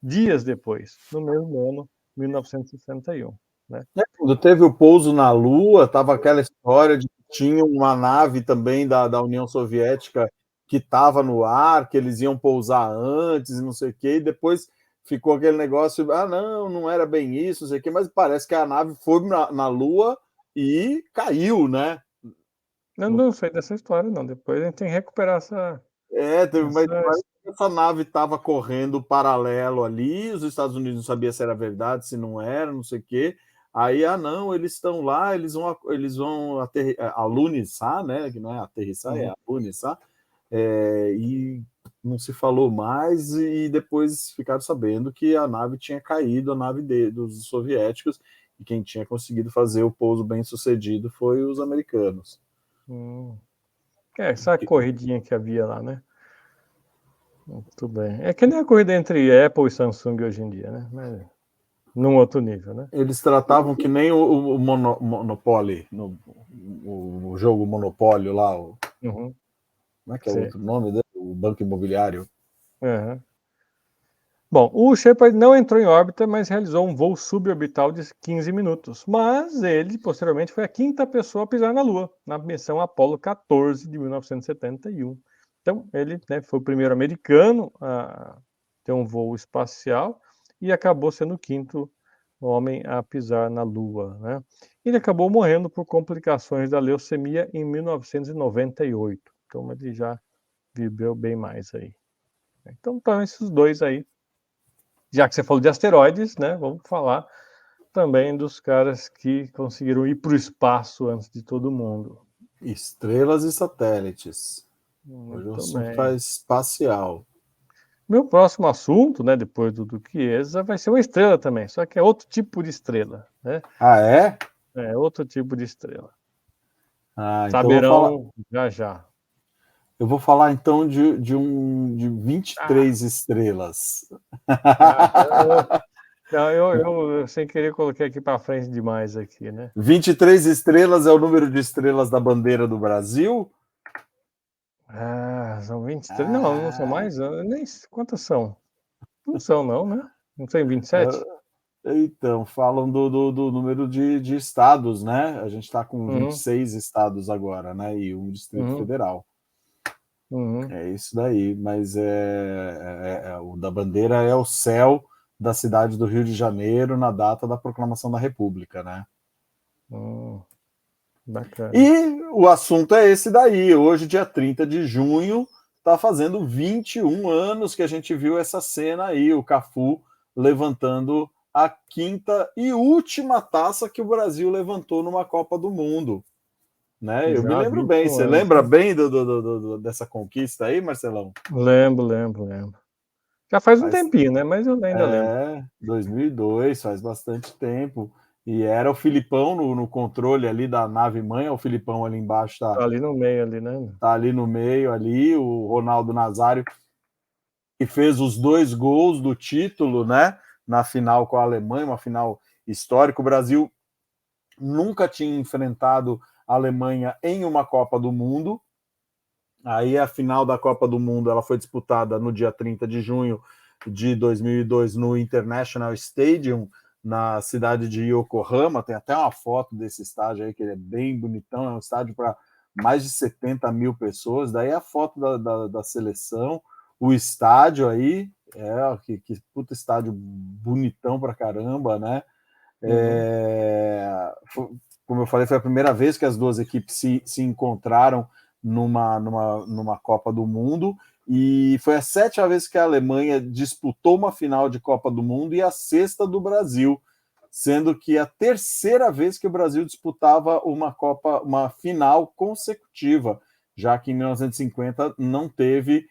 dias depois, no mesmo ano, 1961. Né? Quando teve o pouso na Lua, estava aquela história de que tinha uma nave também da União Soviética que estava no ar, que eles iam pousar antes, não sei o quê, e depois ficou aquele negócio, não era bem isso, não sei o quê, mas parece que a nave foi na Lua e caiu, né? Eu não sei dessa história, não. Depois a gente tem que recuperar essa... Teve uma história que essa nave estava correndo paralelo ali, os Estados Unidos não sabiam se era verdade, se não era, não sei o quê. Aí, não, eles estão lá, eles vão alunizar, né? Que não é aterrissar, é alunizar. E não se falou mais, e depois ficaram sabendo que a nave tinha caído, a nave dos soviéticos, e quem tinha conseguido fazer o pouso bem sucedido foi os americanos. Essa corridinha que havia lá, né? Muito bem. É que nem a corrida entre Apple e Samsung hoje em dia, né? Mas num outro nível, né? Eles tratavam que nem o Monopoly, o jogo Monopólio lá. Como é que é o outro nome dele? O Banco Imobiliário. Bom, o Shepard não entrou em órbita, mas realizou um voo suborbital de 15 minutos. Mas ele, posteriormente, foi a 5ª pessoa a pisar na Lua, na missão Apollo 14 de 1971. Então, ele, né, foi o primeiro americano a ter um voo espacial e acabou sendo o 5º homem a pisar na Lua. Né? Ele acabou morrendo por complicações da leucemia em 1998. Então, ele já viveu bem mais aí. Então, estão esses dois aí. Já que você falou de asteroides, né, vamos falar também dos caras que conseguiram ir para o espaço antes de todo mundo. Estrelas e satélites. Hoje o assunto é espacial. Meu próximo assunto, né, depois do Chiesa, vai ser uma estrela também, só que é outro tipo de estrela. Né? É? É outro tipo de estrela. Saberão então já. Eu vou falar então de 23 estrelas. Eu sem querer coloquei aqui para frente demais aqui, né? 23 estrelas é o número de estrelas da bandeira do Brasil? São 23. Não são mais. Nem quantas são? Não são, não, né? Não tem 27? Então, falam do número de estados, né? A gente está com 26 estados agora, né? E um Distrito Federal. É isso daí, mas o da bandeira é o céu da cidade do Rio de Janeiro na data da proclamação da República, né? Bacana. E o assunto é esse daí. Hoje, dia 30 de junho, está fazendo 21 anos que a gente viu essa cena aí, o Cafu levantando a 5ª e última taça que o Brasil levantou numa Copa do Mundo. Né? Eu me lembro bem. Você lembra bem dessa conquista aí, Marcelão? Lembro. Já faz um tempinho, né? Mas eu ainda lembro. 2002, faz bastante tempo. E era o Filipão no controle ali da nave-mãe, o Filipão ali embaixo. Tá ali no meio, ali, né? Tá ali no meio, ali, o Ronaldo Nazário, que fez os 2 gols do título, né? Na final com a Alemanha, uma final histórica. O Brasil nunca tinha enfrentado a Alemanha em uma Copa do Mundo. Aí a final da Copa do Mundo ela foi disputada no dia 30 de junho de 2002 no International Stadium, na cidade de Yokohama. Tem até uma foto desse estádio aí, que ele é bem bonitão, é um estádio para mais de 70 mil pessoas. Daí a foto da seleção, o estádio aí, que puta estádio bonitão pra caramba, né? Como eu falei, foi a primeira vez que as duas equipes se encontraram numa Copa do Mundo, e foi a 7ª vez que a Alemanha disputou uma final de Copa do Mundo e a 6ª do Brasil, sendo que a 3ª vez que o Brasil disputava uma final consecutiva, já que em 1950 não teve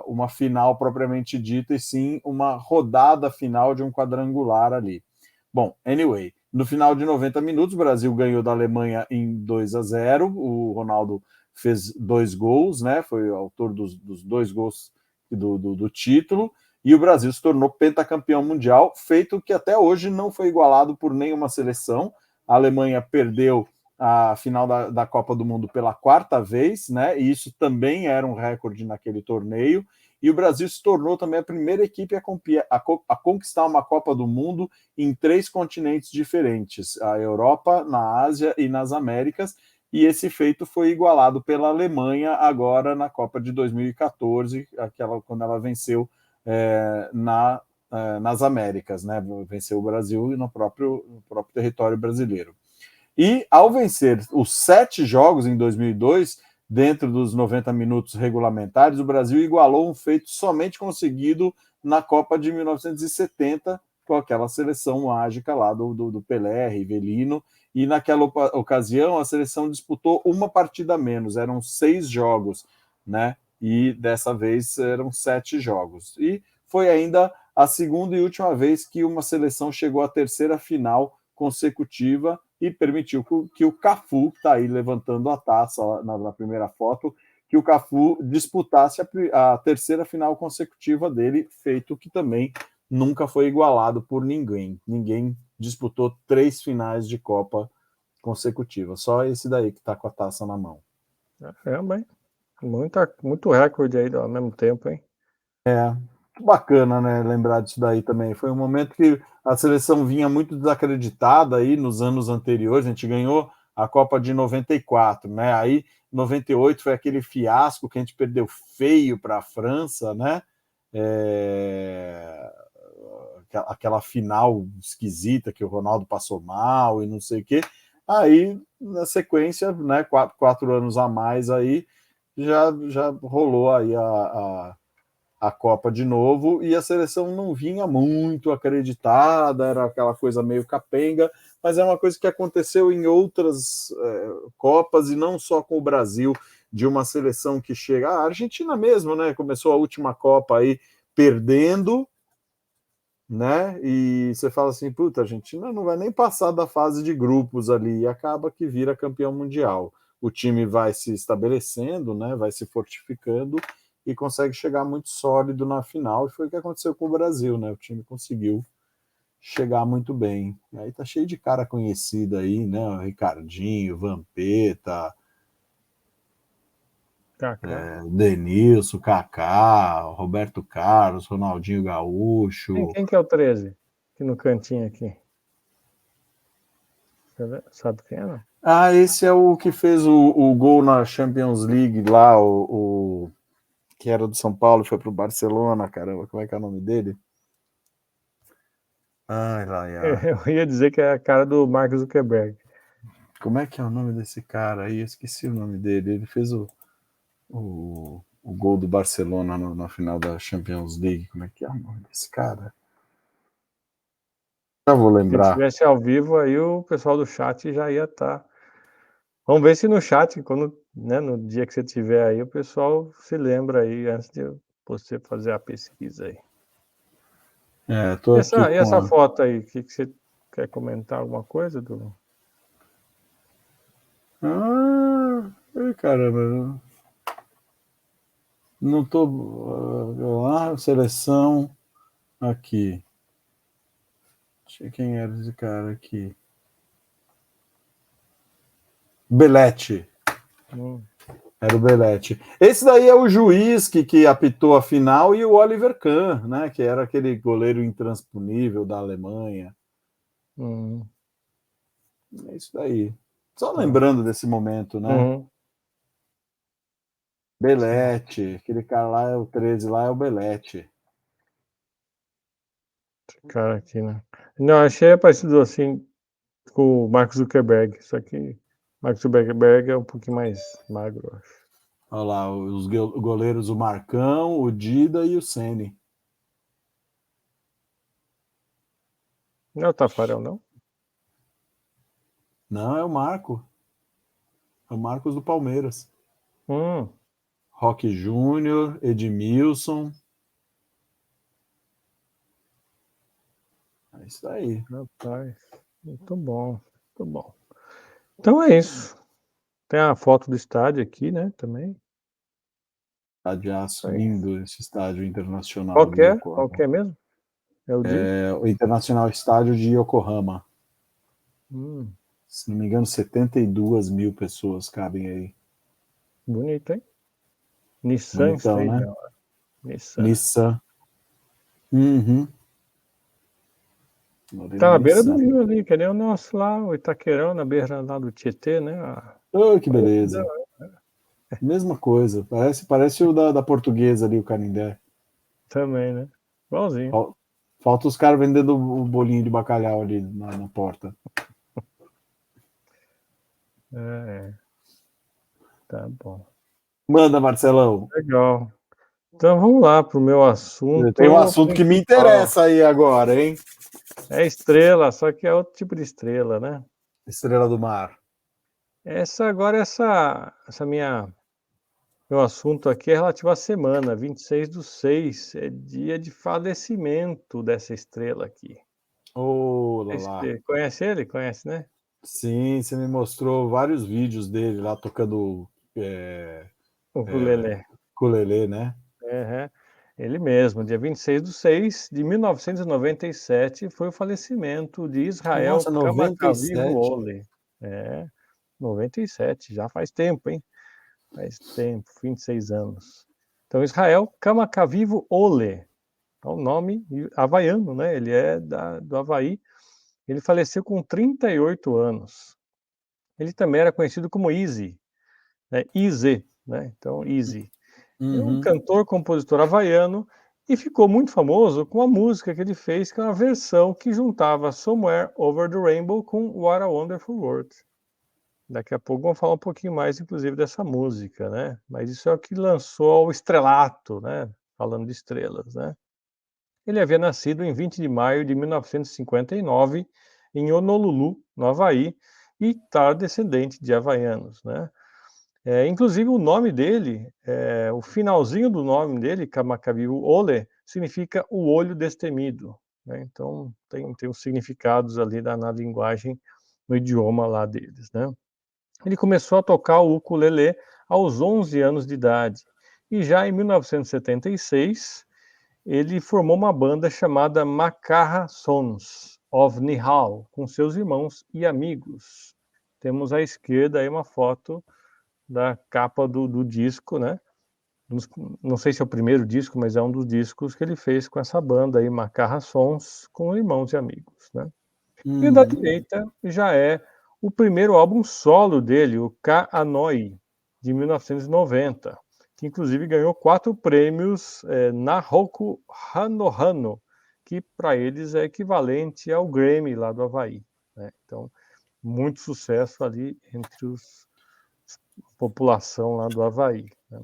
uma final propriamente dita, e sim uma rodada final de um quadrangular ali. Bom, anyway, no final de 90 minutos, o Brasil ganhou da Alemanha em 2-0. O Ronaldo fez 2 gols, né? Foi o autor dos 2 gols do título. e o Brasil se tornou pentacampeão mundial, feito que até hoje não foi igualado por nenhuma seleção. A Alemanha perdeu a final da Copa do Mundo pela 4ª vez, né? E isso também era um recorde naquele torneio. E o Brasil se tornou também a primeira equipe a conquistar uma Copa do Mundo em 3 continentes diferentes, a Europa, na Ásia e nas Américas, e esse feito foi igualado pela Alemanha agora na Copa de 2014, quando ela venceu nas Américas, né? Venceu o Brasil no próprio território brasileiro. E ao vencer os 7 jogos em 2002, dentro dos 90 minutos regulamentares, o Brasil igualou um feito somente conseguido na Copa de 1970, com aquela seleção mágica lá do Pelé, Rivelino, e naquela ocasião a seleção disputou uma partida a menos, eram 6 jogos, né? E dessa vez eram 7 jogos. E foi ainda a segunda e última vez que uma seleção chegou à 3ª final consecutiva e permitiu que o Cafu, que está aí levantando a taça na primeira foto, que o Cafu disputasse a 3ª final consecutiva dele, feito que também nunca foi igualado por ninguém. Ninguém disputou 3 finais de Copa consecutivas. Só esse daí que está com a taça na mão. Caramba, hein? Muito recorde aí ao mesmo tempo, hein? Bacana, né, lembrar disso daí também. Foi um momento que a seleção vinha muito desacreditada aí nos anos anteriores. A gente ganhou a Copa de 94, né? Aí 98 foi aquele fiasco que a gente perdeu feio para a França, né? Aquela final esquisita que o Ronaldo passou mal e não sei o quê. Aí, na sequência, né, 4 anos a mais aí, já rolou aí a Copa de novo, e a seleção não vinha muito acreditada, era aquela coisa meio capenga, mas é uma coisa que aconteceu em outras Copas, e não só com o Brasil, de uma seleção que chega... A Argentina mesmo, né? Começou a última Copa aí perdendo, né? E você fala assim, puta, a Argentina não vai nem passar da fase de grupos ali, e acaba que vira campeão mundial. O time vai se estabelecendo, né? Vai se fortificando, e consegue chegar muito sólido na final, e foi o que aconteceu com o Brasil, né? O time conseguiu chegar muito bem. E aí tá cheio de cara conhecida aí, né? O Ricardinho, Vampeta, Denilson, Kaká, Roberto Carlos, Ronaldinho Gaúcho. Quem que é o 13? Aqui no cantinho aqui. Sabe quem é, não? Ah, esse é o que fez o gol na Champions League lá, o que era do São Paulo, foi pro Barcelona, caramba, como é que é o nome dele? Ai, lá, Eu ia dizer que é a cara do Mark Zuckerberg. Como é que é o nome desse cara aí? Eu esqueci o nome dele. Ele fez o gol do Barcelona na final da Champions League. Como é que é o nome desse cara? Já vou lembrar. Se tivesse ao vivo, aí o pessoal do chat já ia estar. Vamos ver se no chat, né, no dia que você tiver aí, o pessoal se lembra aí, antes de você fazer a pesquisa aí. E essa foto aí, que você quer comentar alguma coisa, do? Caramba. Não tô... seleção aqui. Quem era esse cara aqui? Belete. Era o Belete. Esse daí é o juiz que apitou a final, e o Oliver Kahn, né? Que era aquele goleiro intransponível da Alemanha. É isso daí. Só lembrando desse momento, né? Belete. Aquele cara lá, o 13 lá, é o Belete. Esse cara aqui, né? Não, achei parecido assim com o Mark Zuckerberg, só que Mark Zuckerberg é um pouquinho mais magro, eu acho. Olha lá, os goleiros, o Marcão, o Dida e o Ceni. Não é o Tafarel, não? Não, é o Marco. É o Marcos do Palmeiras. Roque Júnior, Edmilson. É isso aí. Rapaz, muito bom, muito bom. Então é isso. Tem a foto do estádio aqui, né, também. Estadiaço, lindo esse estádio internacional. Qual que é? Qual que é mesmo? É o de? O Internacional Estádio de Yokohama. Se não me engano, 72 mil pessoas cabem aí. Bonito, hein? Nissan Bonitão, Stadium. né? Nissan. Uhum. Tá na beira do rio ali, que nem o nosso lá, o Itaquerão, na beira lá do Tietê, né? Oh, que beleza. Mesma coisa. Parece o da Portuguesa ali, o Canindé. Também, né? Igualzinho. Falta os caras vendendo o bolinho de bacalhau ali na porta. Tá bom. Manda, Marcelão. Legal. Então vamos lá para o meu assunto. Tem um assunto que me interessa aí agora, hein? É estrela, só que é outro tipo de estrela, né? Estrela do mar. Meu assunto aqui é relativo à semana, 26/6, é dia de falecimento dessa estrela aqui. Oh, lá. Conhece ele? Conhece, né? Sim, você me mostrou vários vídeos dele lá tocando O ukulele. Ukulele, né? Ele mesmo, dia 26/6 de 1997, foi o falecimento de Israel Nossa, Kamakawiwo 97. Ole. 97, já faz tempo, hein? Faz tempo, 26 anos. Então, Israel Kamakawiwo Ole, é um nome havaiano, né? Ele é do Havaí. Ele faleceu com 38 anos. Ele também era conhecido como Easy, né? Easy, né? Então, Easy. É um cantor, compositor havaiano e ficou muito famoso com a música que ele fez, que é uma versão que juntava Somewhere Over the Rainbow com What a Wonderful World. Daqui a pouco vamos falar um pouquinho mais, inclusive, dessa música, né? Mas isso é o que lançou ao estrelato, né? Falando de estrelas, né? Ele havia nascido em 20 de maio de 1959 em Honolulu, no Havaí, e está descendente de havaianos, né? Inclusive o nome dele, o finalzinho do nome dele, Kamakawiwo Ole, significa o olho destemido, né? Então tem os significados ali na linguagem, no idioma lá deles, né? Ele começou a tocar o ukulele aos 11 anos de idade e já em 1976 ele formou uma banda chamada Makaha Sons of Nihal com seus irmãos e amigos. Temos à esquerda aí uma foto da capa do disco, né? Não sei se é o primeiro disco, mas é um dos discos que ele fez com essa banda aí, Makaha Sons, com irmãos e amigos, né? E o da direita já é o primeiro álbum solo dele, o Ka-Anoi, de 1990, que inclusive ganhou 4 prêmios Nahoku Hano, que para eles é equivalente ao Grammy lá do Havaí, né? Então, muito sucesso ali entre a população lá do Havaí, né?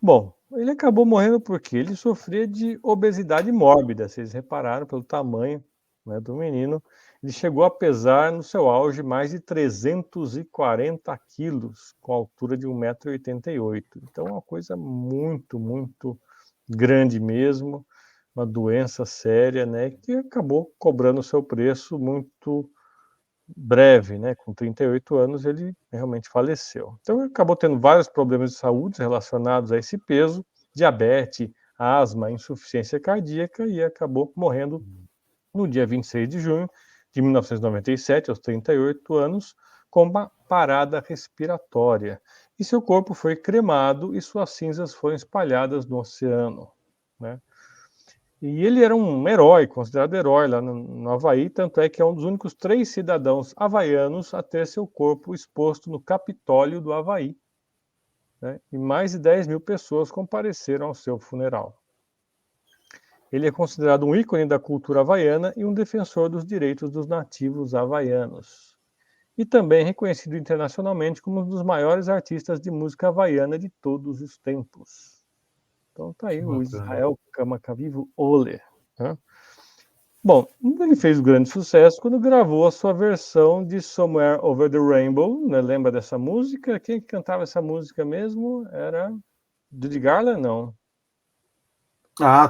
Bom, ele acabou morrendo porque ele sofria de obesidade mórbida, vocês repararam pelo tamanho, né, do menino. Ele chegou a pesar, no seu auge, mais de 340 quilos, com a altura de 1,88 m. Então, é uma coisa muito, muito grande mesmo, uma doença séria, né, que acabou cobrando o seu preço muito breve, né? Com 38 anos ele realmente faleceu. Então ele acabou tendo vários problemas de saúde relacionados a esse peso, diabetes, asma, insuficiência cardíaca e acabou morrendo no dia 26 de junho de 1997, aos 38 anos, com uma parada respiratória. E seu corpo foi cremado e suas cinzas foram espalhadas no oceano, né? E ele era um herói, considerado herói lá no Havaí, tanto é que é um dos únicos 3 cidadãos havaianos a ter seu corpo exposto no Capitólio do Havaí, né? E mais de 10 mil pessoas compareceram ao seu funeral. Ele é considerado um ícone da cultura havaiana e um defensor dos direitos dos nativos havaianos. E também reconhecido internacionalmente como um dos maiores artistas de música havaiana de todos os tempos. Então tá aí o Israel Kamakawiwo Ole, né? Bom, ele fez um grande sucesso quando gravou a sua versão de Somewhere Over the Rainbow, né? Lembra dessa música? Quem cantava essa música mesmo? Era Judy Garland? Não.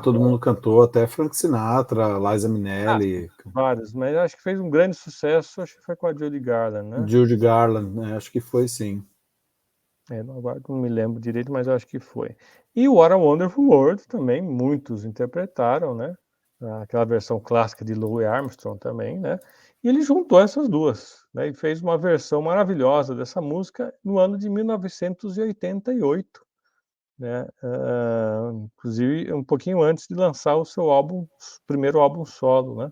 Todo mundo cantou, até Frank Sinatra, Liza Minnelli. Vários, mas acho que fez um grande sucesso, acho que foi com a Judy Garland, né? Judy Garland, né? Acho que foi sim. Agora não me lembro direito, mas eu acho que foi. E o What a Wonderful World também, muitos interpretaram, né? Aquela versão clássica de Louis Armstrong também, né? E ele juntou essas duas, né? E fez uma versão maravilhosa dessa música no ano de 1988, né? Inclusive um pouquinho antes de lançar o seu primeiro álbum solo, né?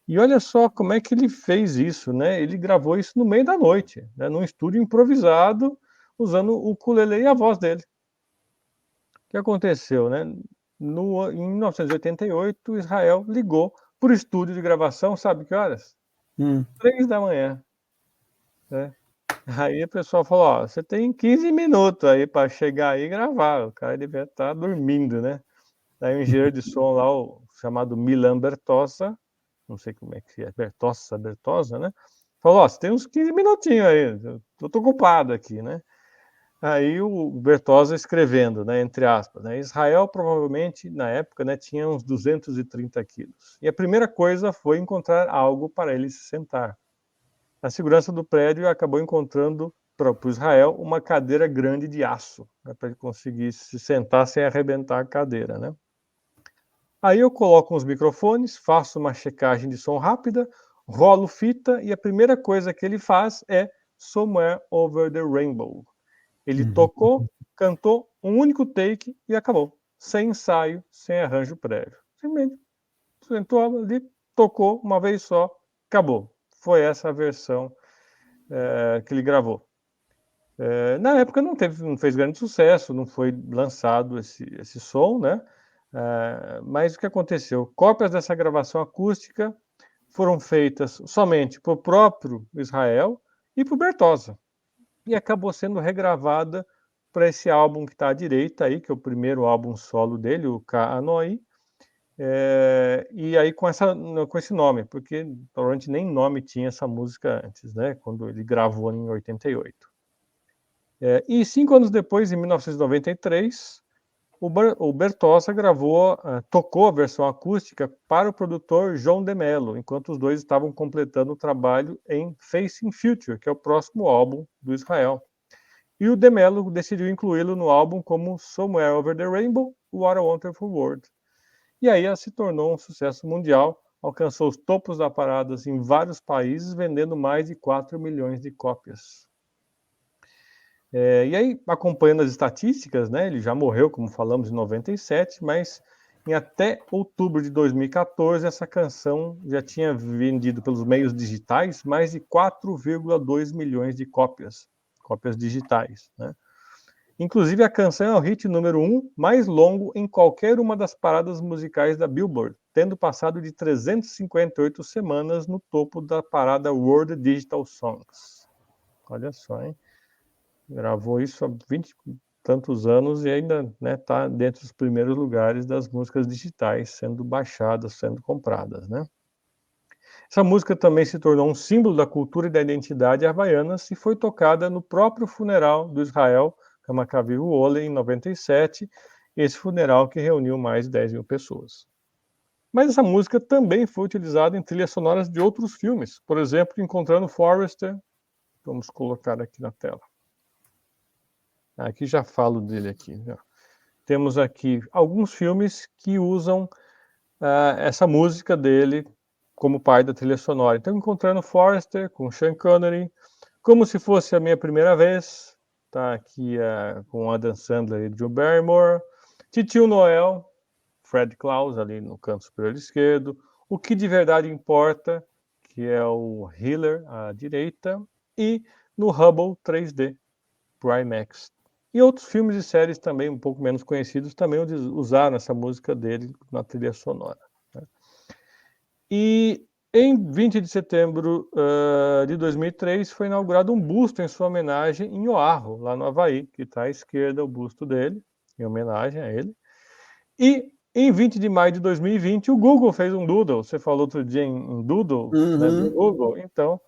E olha só como é que ele fez isso, né? Ele gravou isso no meio da noite, né? Num estúdio improvisado, usando o ukulele e a voz dele. O que aconteceu, né? Em 1988, Israel ligou para o estúdio de gravação, sabe que horas? 3 da manhã. Né? Aí o pessoal falou, ó, você tem 15 minutos aí para chegar aí e gravar. O cara devia estar dormindo, né? Aí o engenheiro de som lá, chamado Milan Bertossa, não sei como é que é, Bertosa, né? Falou, ó, você tem uns 15 minutinhos aí, eu tô ocupado aqui, né? Aí o Bertosa escrevendo, né, entre aspas, né, Israel provavelmente, na época, né, tinha uns 230 quilos. E a primeira coisa foi encontrar algo para ele se sentar. A segurança do prédio acabou encontrando para o Israel uma cadeira grande de aço, né, para ele conseguir se sentar sem arrebentar a cadeira, né? Aí eu coloco uns microfones, faço uma checagem de som rápida, rolo fita e a primeira coisa que ele faz é Somewhere Over the Rainbow. Ele tocou, cantou um único take e acabou. Sem ensaio, sem arranjo prévio. Simplesmente sentou ali, tocou uma vez só, acabou. Foi essa a versão que ele gravou. Na época não fez grande sucesso, não foi lançado esse som, né? Mas o que aconteceu? Cópias dessa gravação acústica foram feitas somente por próprio Israel e por Bertosa. E acabou sendo regravada para esse álbum que está à direita aí, que é o primeiro álbum solo dele, o Ka-Anoi, e aí com esse nome, porque provavelmente nem nome tinha essa música antes, né, quando ele gravou em 88. E 5 anos depois, em 1993, o Bertossa tocou a versão acústica para o produtor João de Mello, enquanto os dois estavam completando o trabalho em Facing Future, que é o próximo álbum do Israel. E o de Mello decidiu incluí-lo no álbum como Somewhere Over the Rainbow, What a Wonderful World. E aí ela se tornou um sucesso mundial, alcançou os topos da parada em vários países, vendendo mais de 4 milhões de cópias. E aí, acompanhando as estatísticas, né, ele já morreu, como falamos, em 97, mas em até outubro de 2014, essa canção já tinha vendido pelos meios digitais mais de 4,2 milhões de cópias digitais, né? Inclusive, a canção é o hit número 1 mais longo em qualquer uma das paradas musicais da Billboard, tendo passado de 358 semanas no topo da parada World Digital Songs. Olha só, hein? Gravou isso há 20 e tantos anos e ainda está, né, dentro dos primeiros lugares das músicas digitais, sendo baixadas, sendo compradas, né? Essa música também se tornou um símbolo da cultura e da identidade havaianas e foi tocada no próprio funeral do Israel Kamakawiwo Ole, em 97, esse funeral que reuniu mais de 10 mil pessoas. Mas essa música também foi utilizada em trilhas sonoras de outros filmes, por exemplo, Encontrando Forrester, vamos colocar aqui na tela. Aqui já falo dele aqui. Temos aqui alguns filmes que usam essa música dele como parte da trilha sonora. Então, Encontrando Forrester, com Sean Connery, Como Se Fosse a Minha Primeira Vez, tá aqui com Adam Sandler e Drew Barrymore, Titio Noel, Fred Claus, ali no canto superior esquerdo, O Que de Verdade Importa, que é o Healer à direita, e no Hubble 3D, pro IMAX. E outros filmes e séries também um pouco menos conhecidos também usaram essa música dele na trilha sonora, né? E em 20 de setembro de 2003 foi inaugurado um busto em sua homenagem em Oahu, lá no Havaí, que está à esquerda o busto dele, em homenagem a ele. E em 20 de maio de 2020 o Google fez um doodle. Você falou outro dia em doodle, né, do Google. Então,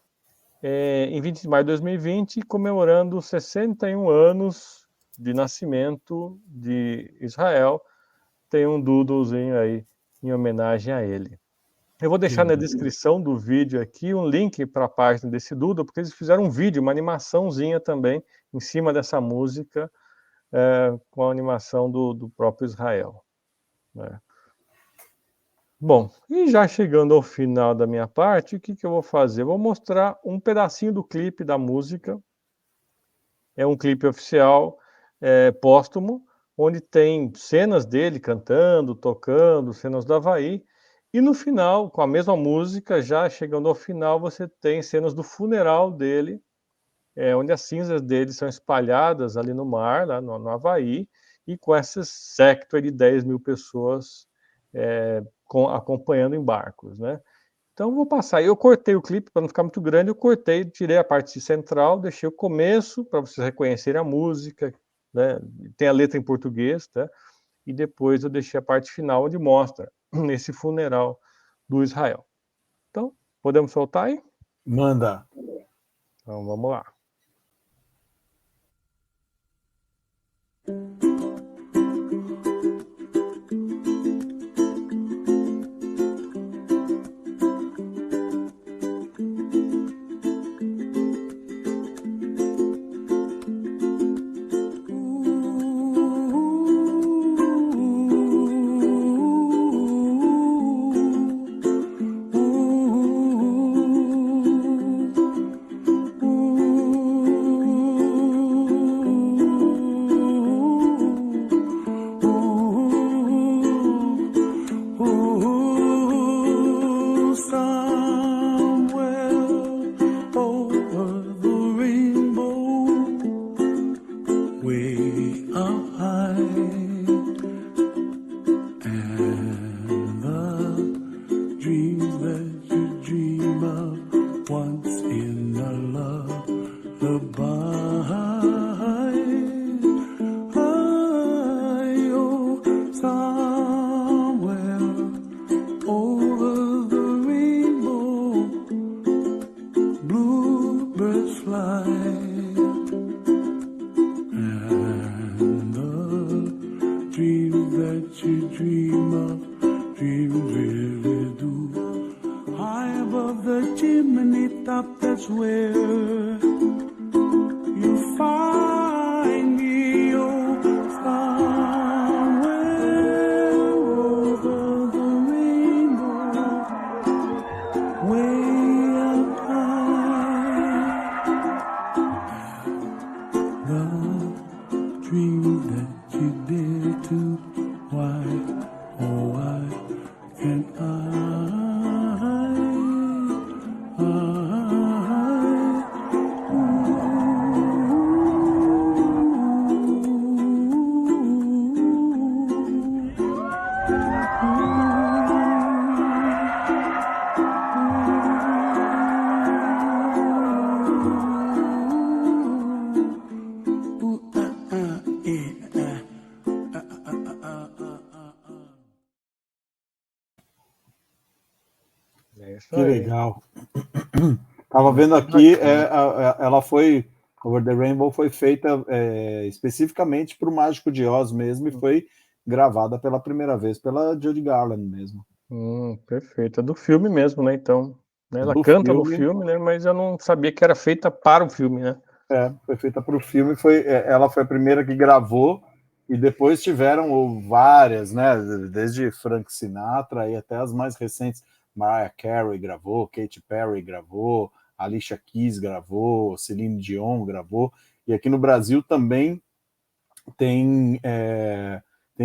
em 20 de maio de 2020, comemorando 61 anos de nascimento de Israel, tem um doodlezinho aí em homenagem a ele. Eu vou deixar na descrição do vídeo aqui um link para a página desse Duda, porque eles fizeram um vídeo, uma animaçãozinha também, em cima dessa música, com a animação do próprio Israel, né? Bom, e já chegando ao final da minha parte, o que eu vou fazer? Eu vou mostrar um pedacinho do clipe da música. É um clipe oficial, póstumo, onde tem cenas dele cantando, tocando, cenas do Havaí, e no final, com a mesma música, já chegando ao final, você tem cenas do funeral dele, onde as cinzas dele são espalhadas ali no mar, lá no Havaí, e com esse séquito de 10.000 pessoas acompanhando em barcos, né? Então vou passar. Eu cortei o clipe para não ficar muito grande, eu cortei, tirei a parte central, deixei o começo para vocês reconhecerem a música, né? Tem a letra em português, tá? E depois eu deixei a parte final onde mostra esse funeral do Israel. Então, podemos soltar aí? Manda. Então vamos lá. Que legal. Tava vendo aqui, ela foi, Over the Rainbow foi feita especificamente para o Mágico de Oz mesmo e foi gravada pela primeira vez pela Judy Garland mesmo. Perfeito. É do filme mesmo, né? Então, né? Ela Do canta no filme. filme, né? Mas eu não sabia que era feita para o filme, né? Foi feita para o filme. Ela foi a primeira que gravou e depois tiveram várias, né? Desde Frank Sinatra e até as mais recentes. Mariah Carey gravou, Katy Perry gravou, Alicia Keys gravou, Celine Dion gravou. E aqui no Brasil também tem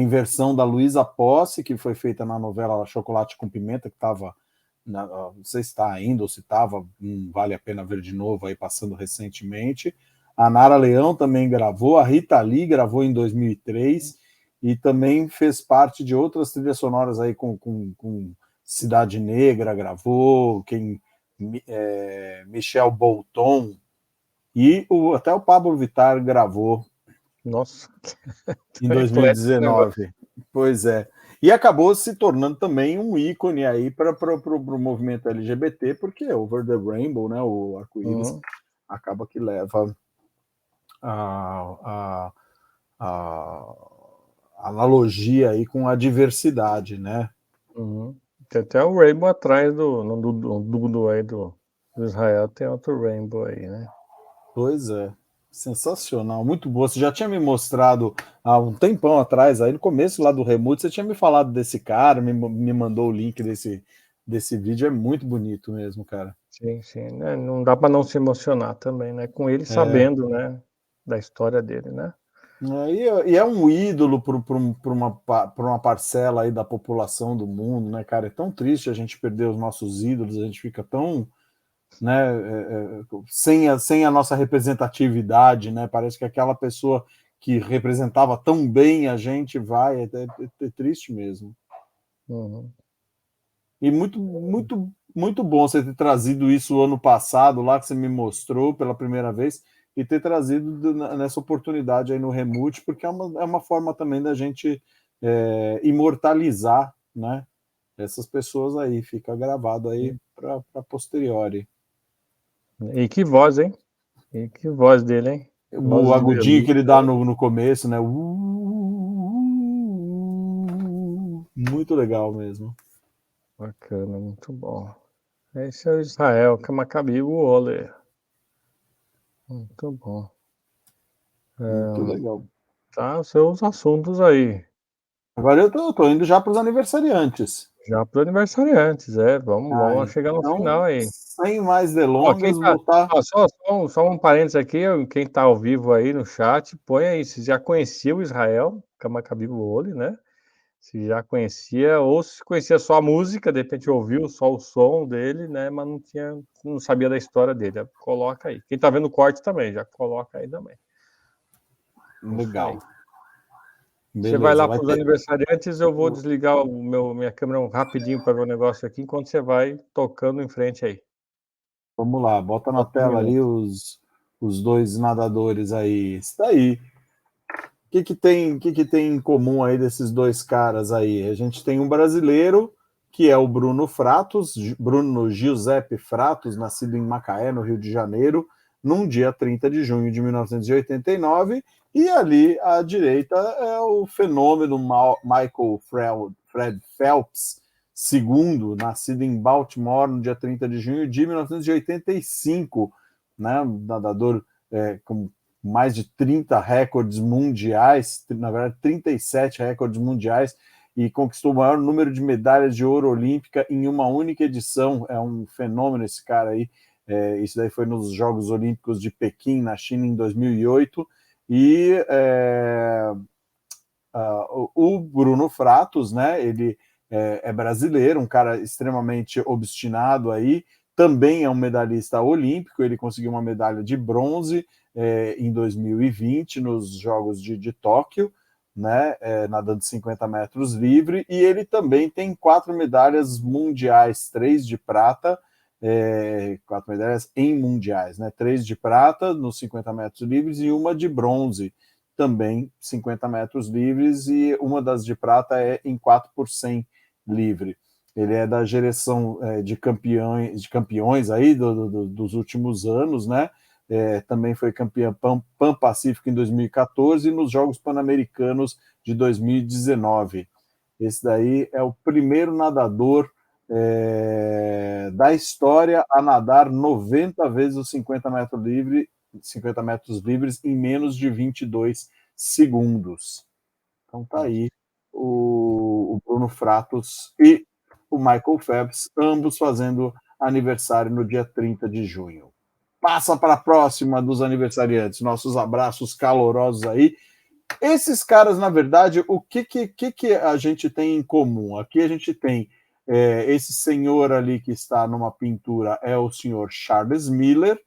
versão da Luísa Posse, que foi feita na novela Chocolate com Pimenta, que estava, não sei se está ainda ou se estava, vale a pena ver de novo, aí passando recentemente. A Nara Leão também gravou, a Rita Lee gravou em 2003 e também fez parte de outras trilhas sonoras aí com Cidade Negra gravou, Michel Bolton e até o Pablo Vittar gravou. Nossa, em 2019. Pois é. E acabou se tornando também um ícone aí para o movimento LGBT, porque Over the Rainbow, né, o arco-íris, acaba que leva a analogia aí com a diversidade, né? Tem até o Rainbow atrás do aí do Israel, tem outro Rainbow aí, né? Pois é. Sensacional, muito boa. Você já tinha me mostrado há um tempão atrás, aí no começo lá do Remote, você tinha me falado desse cara, me mandou o link desse vídeo, é muito bonito mesmo, cara. Sim, né? Não dá para não se emocionar também, né? Com ele sabendo, né, da história dele, né? E é um ídolo para uma parcela aí da população do mundo, né, cara? É tão triste a gente perder os nossos ídolos, a gente fica tão, né, sem a nossa representatividade, né? Parece que aquela pessoa que representava tão bem a gente vai, é triste mesmo. Uhum. E muito bom você ter trazido isso ano passado, lá que você me mostrou pela primeira vez, e ter trazido nessa oportunidade aí no Remute, porque é uma forma também da gente imortalizar, né, essas pessoas aí, fica gravado aí para posteriori. E que voz, hein? E que voz dele, hein? Voz O de agudinho que veludo, ele dá hein? no começo, né? Muito legal mesmo. Bacana, muito bom. Esse é o Israel, que é Maccabi Uole. Muito bom. Muito legal. Tá, os seus assuntos aí. Agora eu tô indo já para os aniversariantes. Já para aniversariantes, vamos chegar no Então, final aí. sem mais Ó, quem delongas, tá, voltar. só um parênteses aqui, quem tá ao vivo aí no chat, põe aí se já conhecia o Israel, que é Maccabi Uole, né? Se já conhecia, ou se conhecia só a música, de repente ouviu só o som dele, né? Mas não sabia da história dele. Coloca aí. Quem tá vendo o corte também, já coloca aí também. Legal. Você vai Beleza, lá vai para os ter. aniversariantes, eu vou desligar minha câmera rapidinho para ver o negócio aqui, enquanto você vai tocando em frente aí. Vamos lá, bota na Falta um tela ali minuto. os dois nadadores aí. Está aí. O que tem em comum aí desses dois caras aí? A gente tem um brasileiro, que é o Bruno Fratos, Bruno Giuseppe Fratos, nascido em Macaé, no Rio de Janeiro, num dia 30 de junho de 1989, e ali à direita é o fenômeno Michael Fred Phelps, segundo, nascido em Baltimore no dia 30 de junho de 1985, né? Nadador com mais de 30 recordes mundiais, na verdade 37 recordes mundiais, e conquistou o maior número de medalhas de ouro olímpica em uma única edição. É um fenômeno esse cara aí. Isso daí foi nos Jogos Olímpicos de Pequim, na China, em 2008. E o Bruno Fratos, né, ele é brasileiro, um cara extremamente obstinado aí, também é um medalhista olímpico, ele conseguiu uma medalha de bronze em 2020 nos Jogos de Tóquio, né, nadando 50 metros livre, e ele também tem 4 medalhas mundiais, 3 de prata, 4 medalhas em mundiais, né, 3 de prata nos 50 metros livres e uma de bronze, também 50 metros livres, e uma das de prata é em 4 por 100 livre. Ele é da geração de campeões aí dos últimos anos, né? Também foi campeão Pan-Pacífico em 2014 e nos Jogos Pan-Americanos de 2019. Esse daí é o primeiro nadador da história a nadar 90 vezes os 50 metros livres em menos de 22 segundos. Então tá aí o Bruno Fratos e o Michael Phelps, ambos fazendo aniversário no dia 30 de junho. Passa para a próxima dos aniversariantes, nossos abraços calorosos aí. Esses caras, na verdade, o que a gente tem em comum? Aqui a gente tem esse senhor ali que está numa pintura, é o senhor Charles Miller.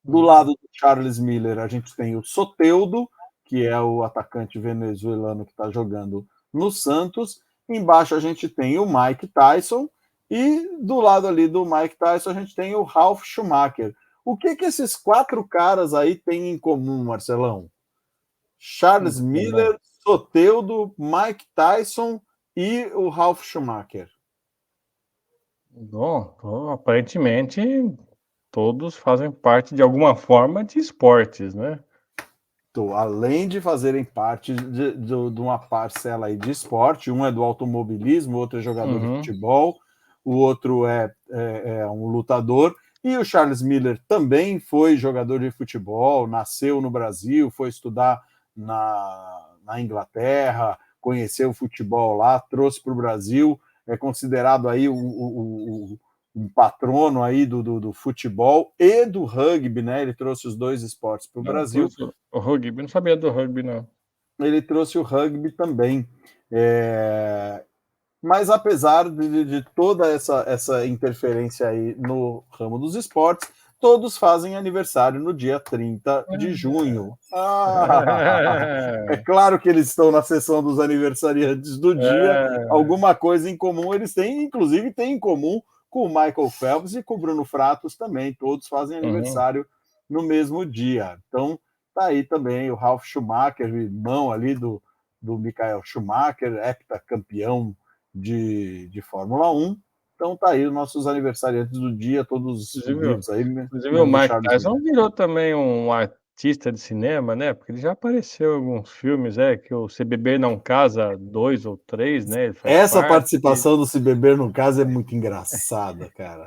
Do lado do Charles Miller, a gente tem o Soteldo, que é o atacante venezuelano que está jogando no Santos. Embaixo a gente tem o Mike Tyson. E do lado ali do Mike Tyson, a gente tem o Ralf Schumacher. O que esses 4 caras aí têm em comum, Marcelão? Charles Miller, Soteldo, Mike Tyson e o Ralf Schumacher. Bom, aparentemente todos fazem parte de alguma forma de esportes, né? Além de fazerem parte de uma parcela aí de esporte, um é do automobilismo, o outro é jogador de futebol, o outro é um lutador, e o Charles Miller também foi jogador de futebol, nasceu no Brasil, foi estudar na Inglaterra, conheceu o futebol lá, trouxe para o Brasil, é considerado aí um patrono aí do futebol e do rugby, né? Ele trouxe os dois esportes para o Brasil. O rugby, não sabia do rugby, não. Ele trouxe o rugby também. Mas apesar de toda essa interferência aí no ramo dos esportes, todos fazem aniversário no dia 30 de junho. É claro que eles estão na sessão dos aniversariantes do dia, alguma coisa em comum eles têm, inclusive tem em comum com o Michael Phelps e com o Bruno Fratos também, todos fazem aniversário no mesmo dia. Então, tá aí também o Ralf Schumacher, irmão ali do Michael Schumacher, heptacampeão de Fórmula 1. Então tá aí os nossos aniversariantes do dia, todos vivos aí. Inclusive o Mike Tyson virou também um artista de cinema, né? Porque ele já apareceu em alguns filmes, que o Se Beber Não Casa 2 ou 3, né? Essa participação do Se Beber Não Casa é muito engraçada, cara.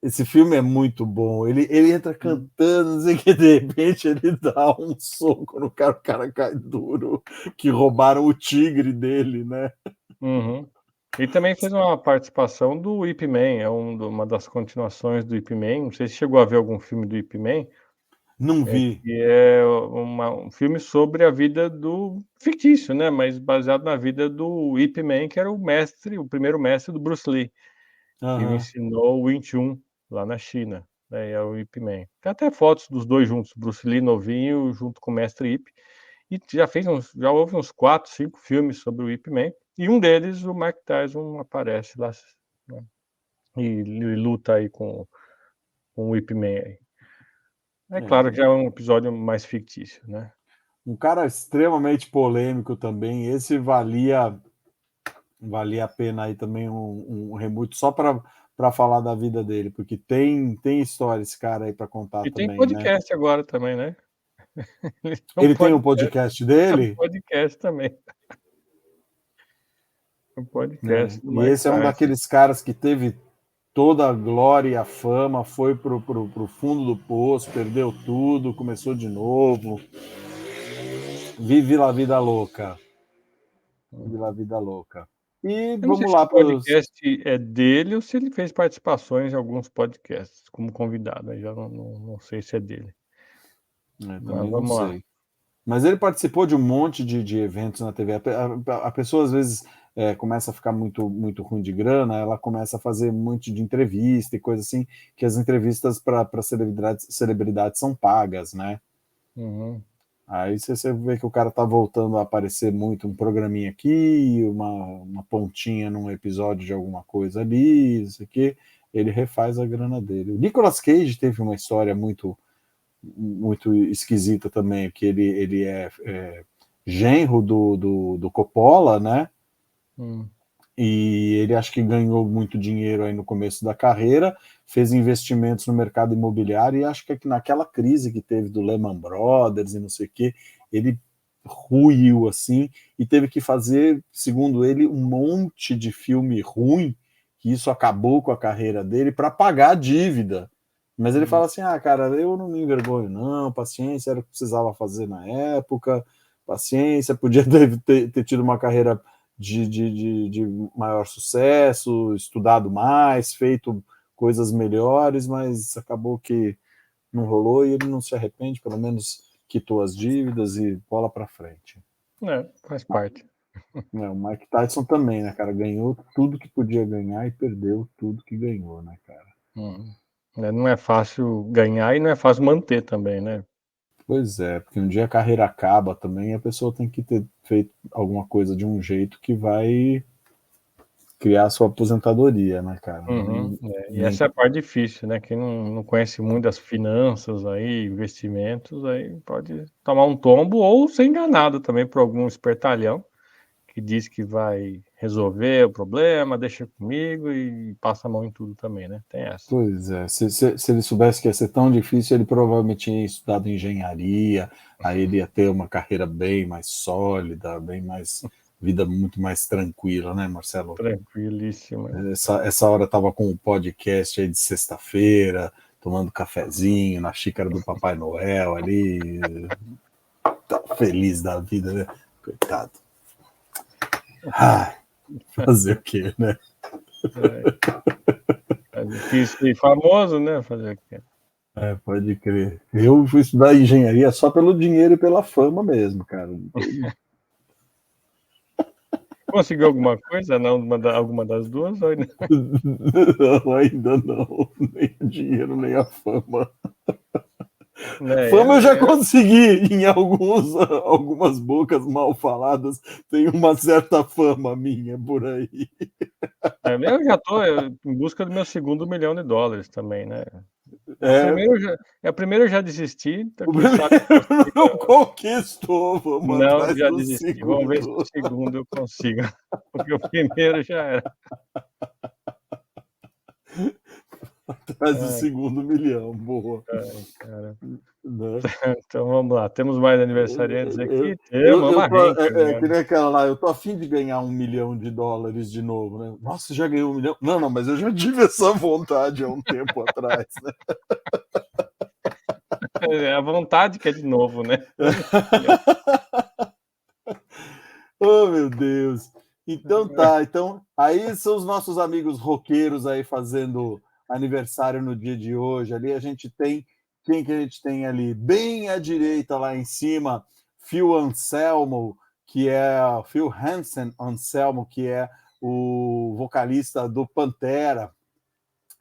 Esse filme é muito bom. Ele entra cantando, não sei o que, de repente ele dá um soco no cara, o cara cai duro, que roubaram o tigre dele, né? E também fez uma participação do Ip Man, uma das continuações do Ip Man. Não sei se chegou a ver algum filme do Ip Man. Não vi. Que é um filme sobre a vida do fictício, né? Mas baseado na vida do Ip Man, que era o primeiro mestre do Bruce Lee, que o ensinou o Wing Chun lá na China. Né? É o Ip Man. Tem até fotos dos dois juntos, Bruce Lee novinho junto com o mestre Ip. E já houve uns 4, 5 filmes sobre o Ip Man. E um deles, o Mike Tyson, aparece lá, né? E luta aí com o Ip Man aí. É claro que já é um episódio mais fictício, né? Um cara extremamente polêmico também. Esse valia a pena aí também um reboot só para falar da vida dele, porque tem história esse cara aí para contar e também. Tem podcast, né? Agora também, né? Ele tem um podcast dele? Um podcast também. Um podcast do Mike E esse é um daqueles caras que teve toda a glória e a fama, foi pro fundo do poço, perdeu tudo, começou de novo. Vive la vida louca. Vive la vida louca. E vamos lá para o podcast é dele ou se ele fez participações em alguns podcasts como convidado. Aí já não sei se é dele. Mas vamos lá. Mas ele participou de um monte de eventos na TV. A pessoa às vezes começa a ficar muito, muito ruim de grana, ela começa a fazer um monte de entrevista e coisa assim, que as entrevistas para celebridades são pagas, né? Aí você vê que o cara tá voltando a aparecer muito, um programinha aqui, uma pontinha num episódio de alguma coisa ali, isso aqui, ele refaz a grana dele. O Nicolas Cage teve uma história muito esquisita também, que ele é genro do Coppola, né? E ele acho que ganhou muito dinheiro aí no começo da carreira, fez investimentos no mercado imobiliário e acho que naquela crise que teve do Lehman Brothers e não sei o que, ele ruiu assim e teve que fazer, segundo ele, um monte de filme ruim, que isso acabou com a carreira dele para pagar a dívida. Mas ele fala assim, cara, eu não me envergonho não, paciência, era o que precisava fazer na época, paciência, podia ter tido uma carreira de maior sucesso, estudado mais, feito coisas melhores, mas acabou que não rolou e ele não se arrepende, pelo menos quitou as dívidas e bola para frente. Faz parte. O Mike Tyson também, né, cara? Ganhou tudo que podia ganhar e perdeu tudo que ganhou, né, cara? Não é fácil ganhar e não é fácil manter também, né? Pois é, porque um dia a carreira acaba também e a pessoa tem que ter feito alguma coisa de um jeito que vai criar a sua aposentadoria, né, cara? E essa é a parte difícil, né? Quem não conhece muito das finanças aí, investimentos, aí pode tomar um tombo ou ser enganado também por algum espertalhão que que diz que vai resolver o problema, deixa comigo e passa a mão em tudo também, né? Tem essa. Pois é, se ele soubesse que ia ser tão difícil, ele provavelmente tinha estudado engenharia, aí ele ia ter uma carreira bem mais sólida, bem mais, vida muito mais tranquila, né, Marcelo? Tranquilíssima. Essa hora estava com o podcast aí de sexta-feira, tomando cafezinho na xícara do Papai Noel ali, tá feliz da vida, né? Coitado. Fazer o quê, né? É difícil ser famoso, né? Fazer o quê? Pode crer. Eu fui estudar engenharia só pelo dinheiro e pela fama mesmo, cara. Conseguiu alguma coisa? Não, alguma das duas? Ou não? Não, ainda não. Nem o dinheiro, nem a fama. Fama eu já consegui em algumas bocas mal faladas. Tem uma certa fama minha por aí. Eu já estou em busca do meu segundo $1 milhão também, né? O primeiro eu já desisti. Então o primeiro não conquistou, vamos atrás já do desisti. segundo. Vamos ver se o segundo eu consigo. Porque o primeiro já era. Atrás do segundo $1 milhão, boa. Cara. Né? Então vamos lá, temos mais aniversariantes aqui? Que nem aquela lá, eu tô a fim de ganhar $1 milhão de novo, né? Nossa, você já ganhou $1 milhão? Não, mas eu já tive essa vontade há um tempo atrás, né? A vontade que é de novo, né? Oh, meu Deus. Então tá, aí são os nossos amigos roqueiros aí fazendo aniversário no dia de hoje. Ali a gente tem, quem que a gente tem ali? Bem à direita lá em cima, Phil Anselmo, Phil Hansen Anselmo, que é o vocalista do Pantera,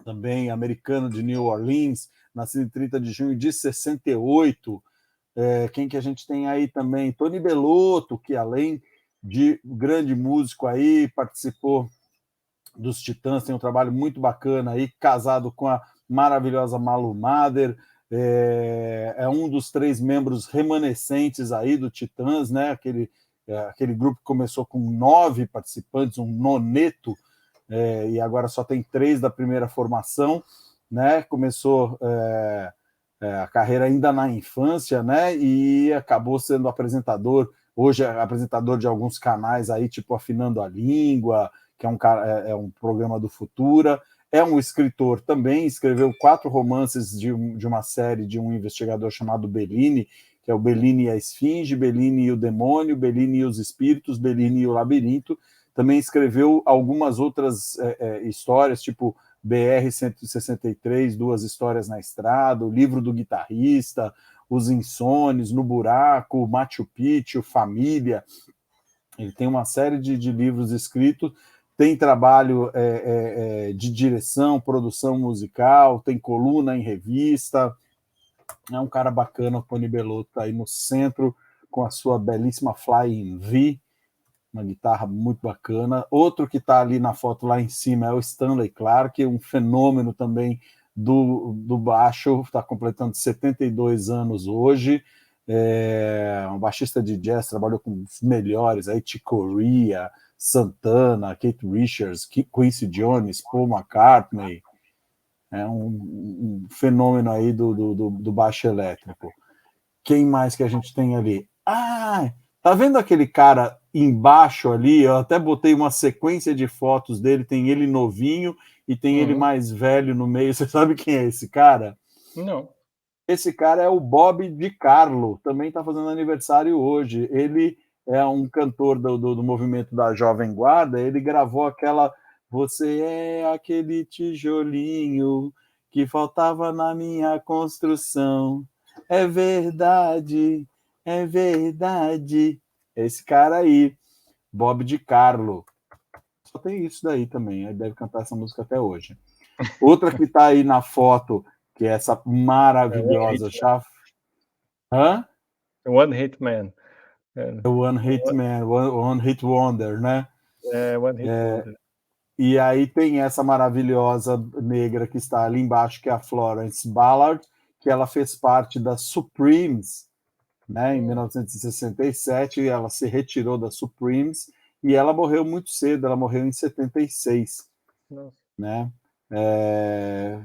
também americano de New Orleans, nascido em 30 de junho de 68. Quem que a gente tem aí também? Tony Bellotto, que além de grande músico aí, participou dos Titãs, tem um trabalho muito bacana aí, casado com a maravilhosa Malu Mader, é um dos 3 membros remanescentes aí do Titãs, né? Aquele grupo que começou com 9 participantes, um noneto, e agora só tem 3 da primeira formação, né? Começou a carreira ainda na infância, né? E acabou sendo apresentador. Hoje é apresentador de alguns canais aí, tipo Afinando a Língua, que é um programa do Futura. É um escritor também, escreveu 4 romances de uma série de um investigador chamado Bellini, que é o Bellini e a Esfinge, Bellini e o Demônio, Bellini e os Espíritos, Bellini e o Labirinto. Também escreveu algumas outras histórias, tipo BR-163, 2 Histórias na Estrada, o Livro do Guitarrista, Os Insones, No Buraco, Machu Picchu, Família. Ele tem uma série de livros escritos, tem trabalho de direção, produção musical, tem coluna em revista. É um cara bacana, o Tony Bellotto, tá aí no centro com a sua belíssima Flying V, uma guitarra muito bacana. Outro que está ali na foto lá em cima é o Stanley Clarke, um fenômeno também do baixo, está completando 72 anos hoje, um baixista de jazz, trabalhou com os melhores, aí Chick Corea, Santana, Keith Richards, Quincy Jones, Paul McCartney, é um fenômeno aí do baixo elétrico. Quem mais que a gente tem ali? Tá vendo aquele cara embaixo ali? Eu até botei uma sequência de fotos dele, tem ele novinho e tem ele mais velho no meio. Você sabe quem é esse cara? Não. Esse cara é o Bob DiCarlo, também está fazendo aniversário hoje. Ele é um cantor do movimento da Jovem Guarda, ele gravou aquela Você é aquele tijolinho que faltava na minha construção. É verdade, é verdade. Esse cara aí, Bob DiCarlo. Só tem isso daí também, ele deve cantar essa música até hoje. Outra que está aí na foto, que é essa maravilhosa chave. One Hit Man. One Hit Man, One Hit Wonder, né? One Hit Wonder. E aí tem essa maravilhosa negra que está ali embaixo, que é a Florence Ballard, que ela fez parte das Supremes, né? Em 1967, ela se retirou das Supremes e ela morreu muito cedo, ela morreu em 76, Nossa. né?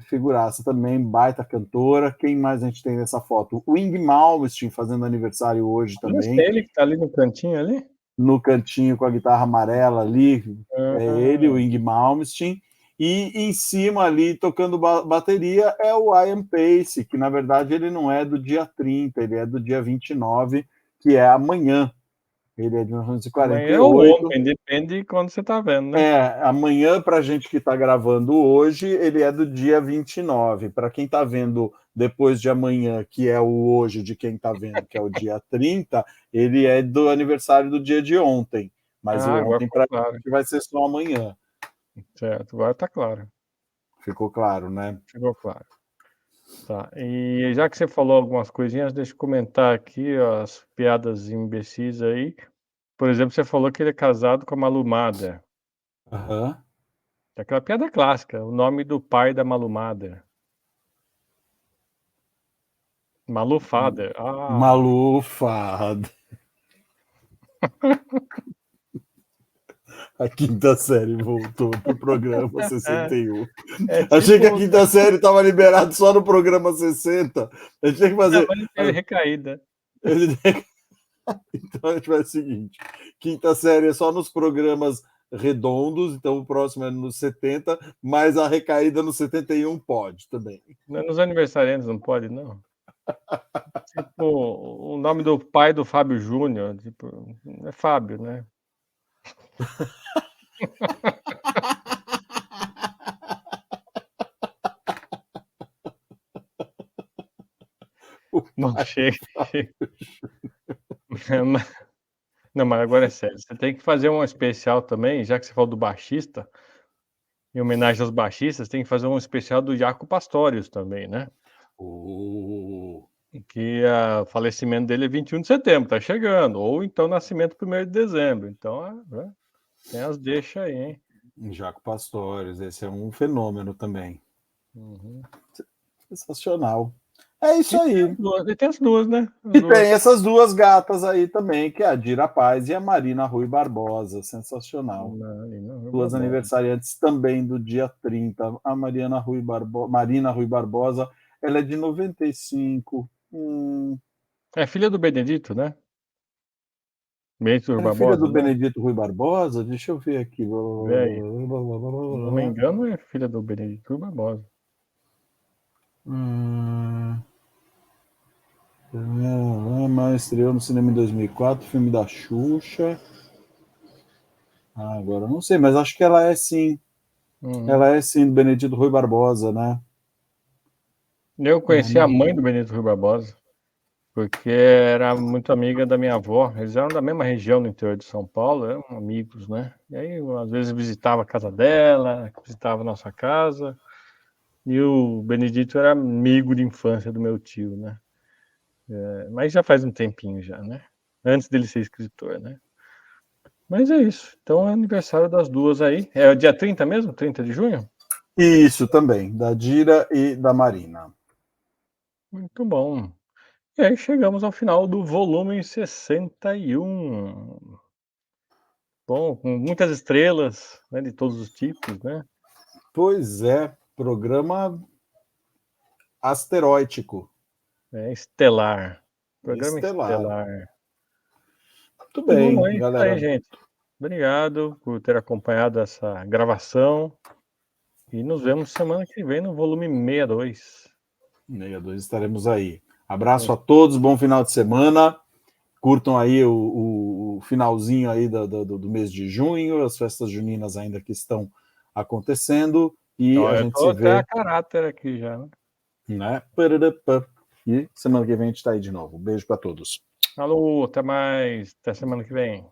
Figuraça também, baita cantora. Quem mais a gente tem nessa foto? O Yngwie Malmsteen fazendo aniversário hoje também. Não é ele que tá ali no cantinho ali? No cantinho com a guitarra amarela ali, é ele, o Ah, Yngwie Malmsteen. E em cima ali, tocando bateria, é o Ian Pace, que na verdade ele não é do dia 30, ele é do dia 29, que é amanhã. Ele é de amanhã ou 1948. ontem, depende de quando você tá vendo, né? Amanhã, para a gente que está gravando hoje, ele é do dia 29. Para quem está vendo depois de amanhã, que é o hoje de quem está vendo, que é o dia 30, ele é do aniversário do dia de ontem. Mas o Agora ontem ficou para a claro. gente vai ser só amanhã. Certo, agora tá claro. Ficou claro, né? Ficou claro. Tá, e já que você falou algumas coisinhas, deixa eu comentar aqui ó, as piadas imbecis aí. Por exemplo, você falou que ele é casado com a Malumada. Uhum. Aquela piada clássica, o nome do pai da Malumada. Malufada. Ah, Malufada. A quinta série voltou pro programa 61. Achei que a tipo. quinta série estava liberada só no programa 60. A gente tem que Não, fazer. mas ele teve recaída. Então a gente faz o seguinte: quinta série é só nos programas redondos, então o próximo é nos 70, mas a recaída no 71 pode também. Nos aniversariantes não pode, não. Tipo, o nome do pai do Fábio Júnior, tipo, é Fábio, né? Não, chega. Não, mas agora é sério. Você tem que fazer um especial também, já que você falou do baixista, em homenagem aos baixistas, tem que fazer um especial do Jaco Pastorius também, né? Que o falecimento dele é 21 de setembro, tá chegando. Ou então nascimento 1º de dezembro. Então, tem as deixas aí, hein? Jaco Pastorius, esse é um fenômeno também. Uhum. Sensacional. É isso aí. E tem as duas, né? E tem essas duas gatas aí também, que é a Dira Paz e a Marina Rui Barbosa. Sensacional. Duas aniversariantes também do dia 30. A Marina Rui Barbosa, ela é de 95. É filha do Benedito, né? Benedito Ela é Barbosa, filha do né? Benedito Rui Barbosa? Deixa eu ver aqui. Velho. Se não me engano, é filha do Benedito Barbosa. Estreou no cinema em 2004, filme da Xuxa. Agora não sei, mas acho que ela é sim. Ela é sim do Benedito Rui Barbosa, né? Eu conheci a mãe do Benedito Rui Barbosa, porque era muito amiga da minha avó. Eles eram da mesma região no interior de São Paulo, eram amigos, né? E aí, às vezes, visitava a casa dela, visitava a nossa casa. E o Benedito era amigo de infância do meu tio, né? Mas já faz um tempinho já, né? Antes dele ser escritor, né? Mas é isso. Então é aniversário das duas aí. É o dia 30 mesmo? 30 de junho? Isso também, da Dira e da Marina. Muito bom. E aí chegamos ao final do volume 61. Bom, com muitas estrelas, né, de todos os tipos, né? Pois é, programa asteroítico. Estelar. Programa Estelar. estelar. Muito Bom, bem, é isso galera. aí, gente. Obrigado por ter acompanhado essa gravação. E nos vemos semana que vem no volume 62. 62 estaremos aí. Abraço a todos, bom final de semana. Curtam aí o finalzinho aí do mês de junho, as festas juninas ainda que estão acontecendo. E a gente se vê. Até a caráter aqui já, né? E semana que vem a gente está aí de novo. Um beijo para todos. Alô, até mais. Até semana que vem.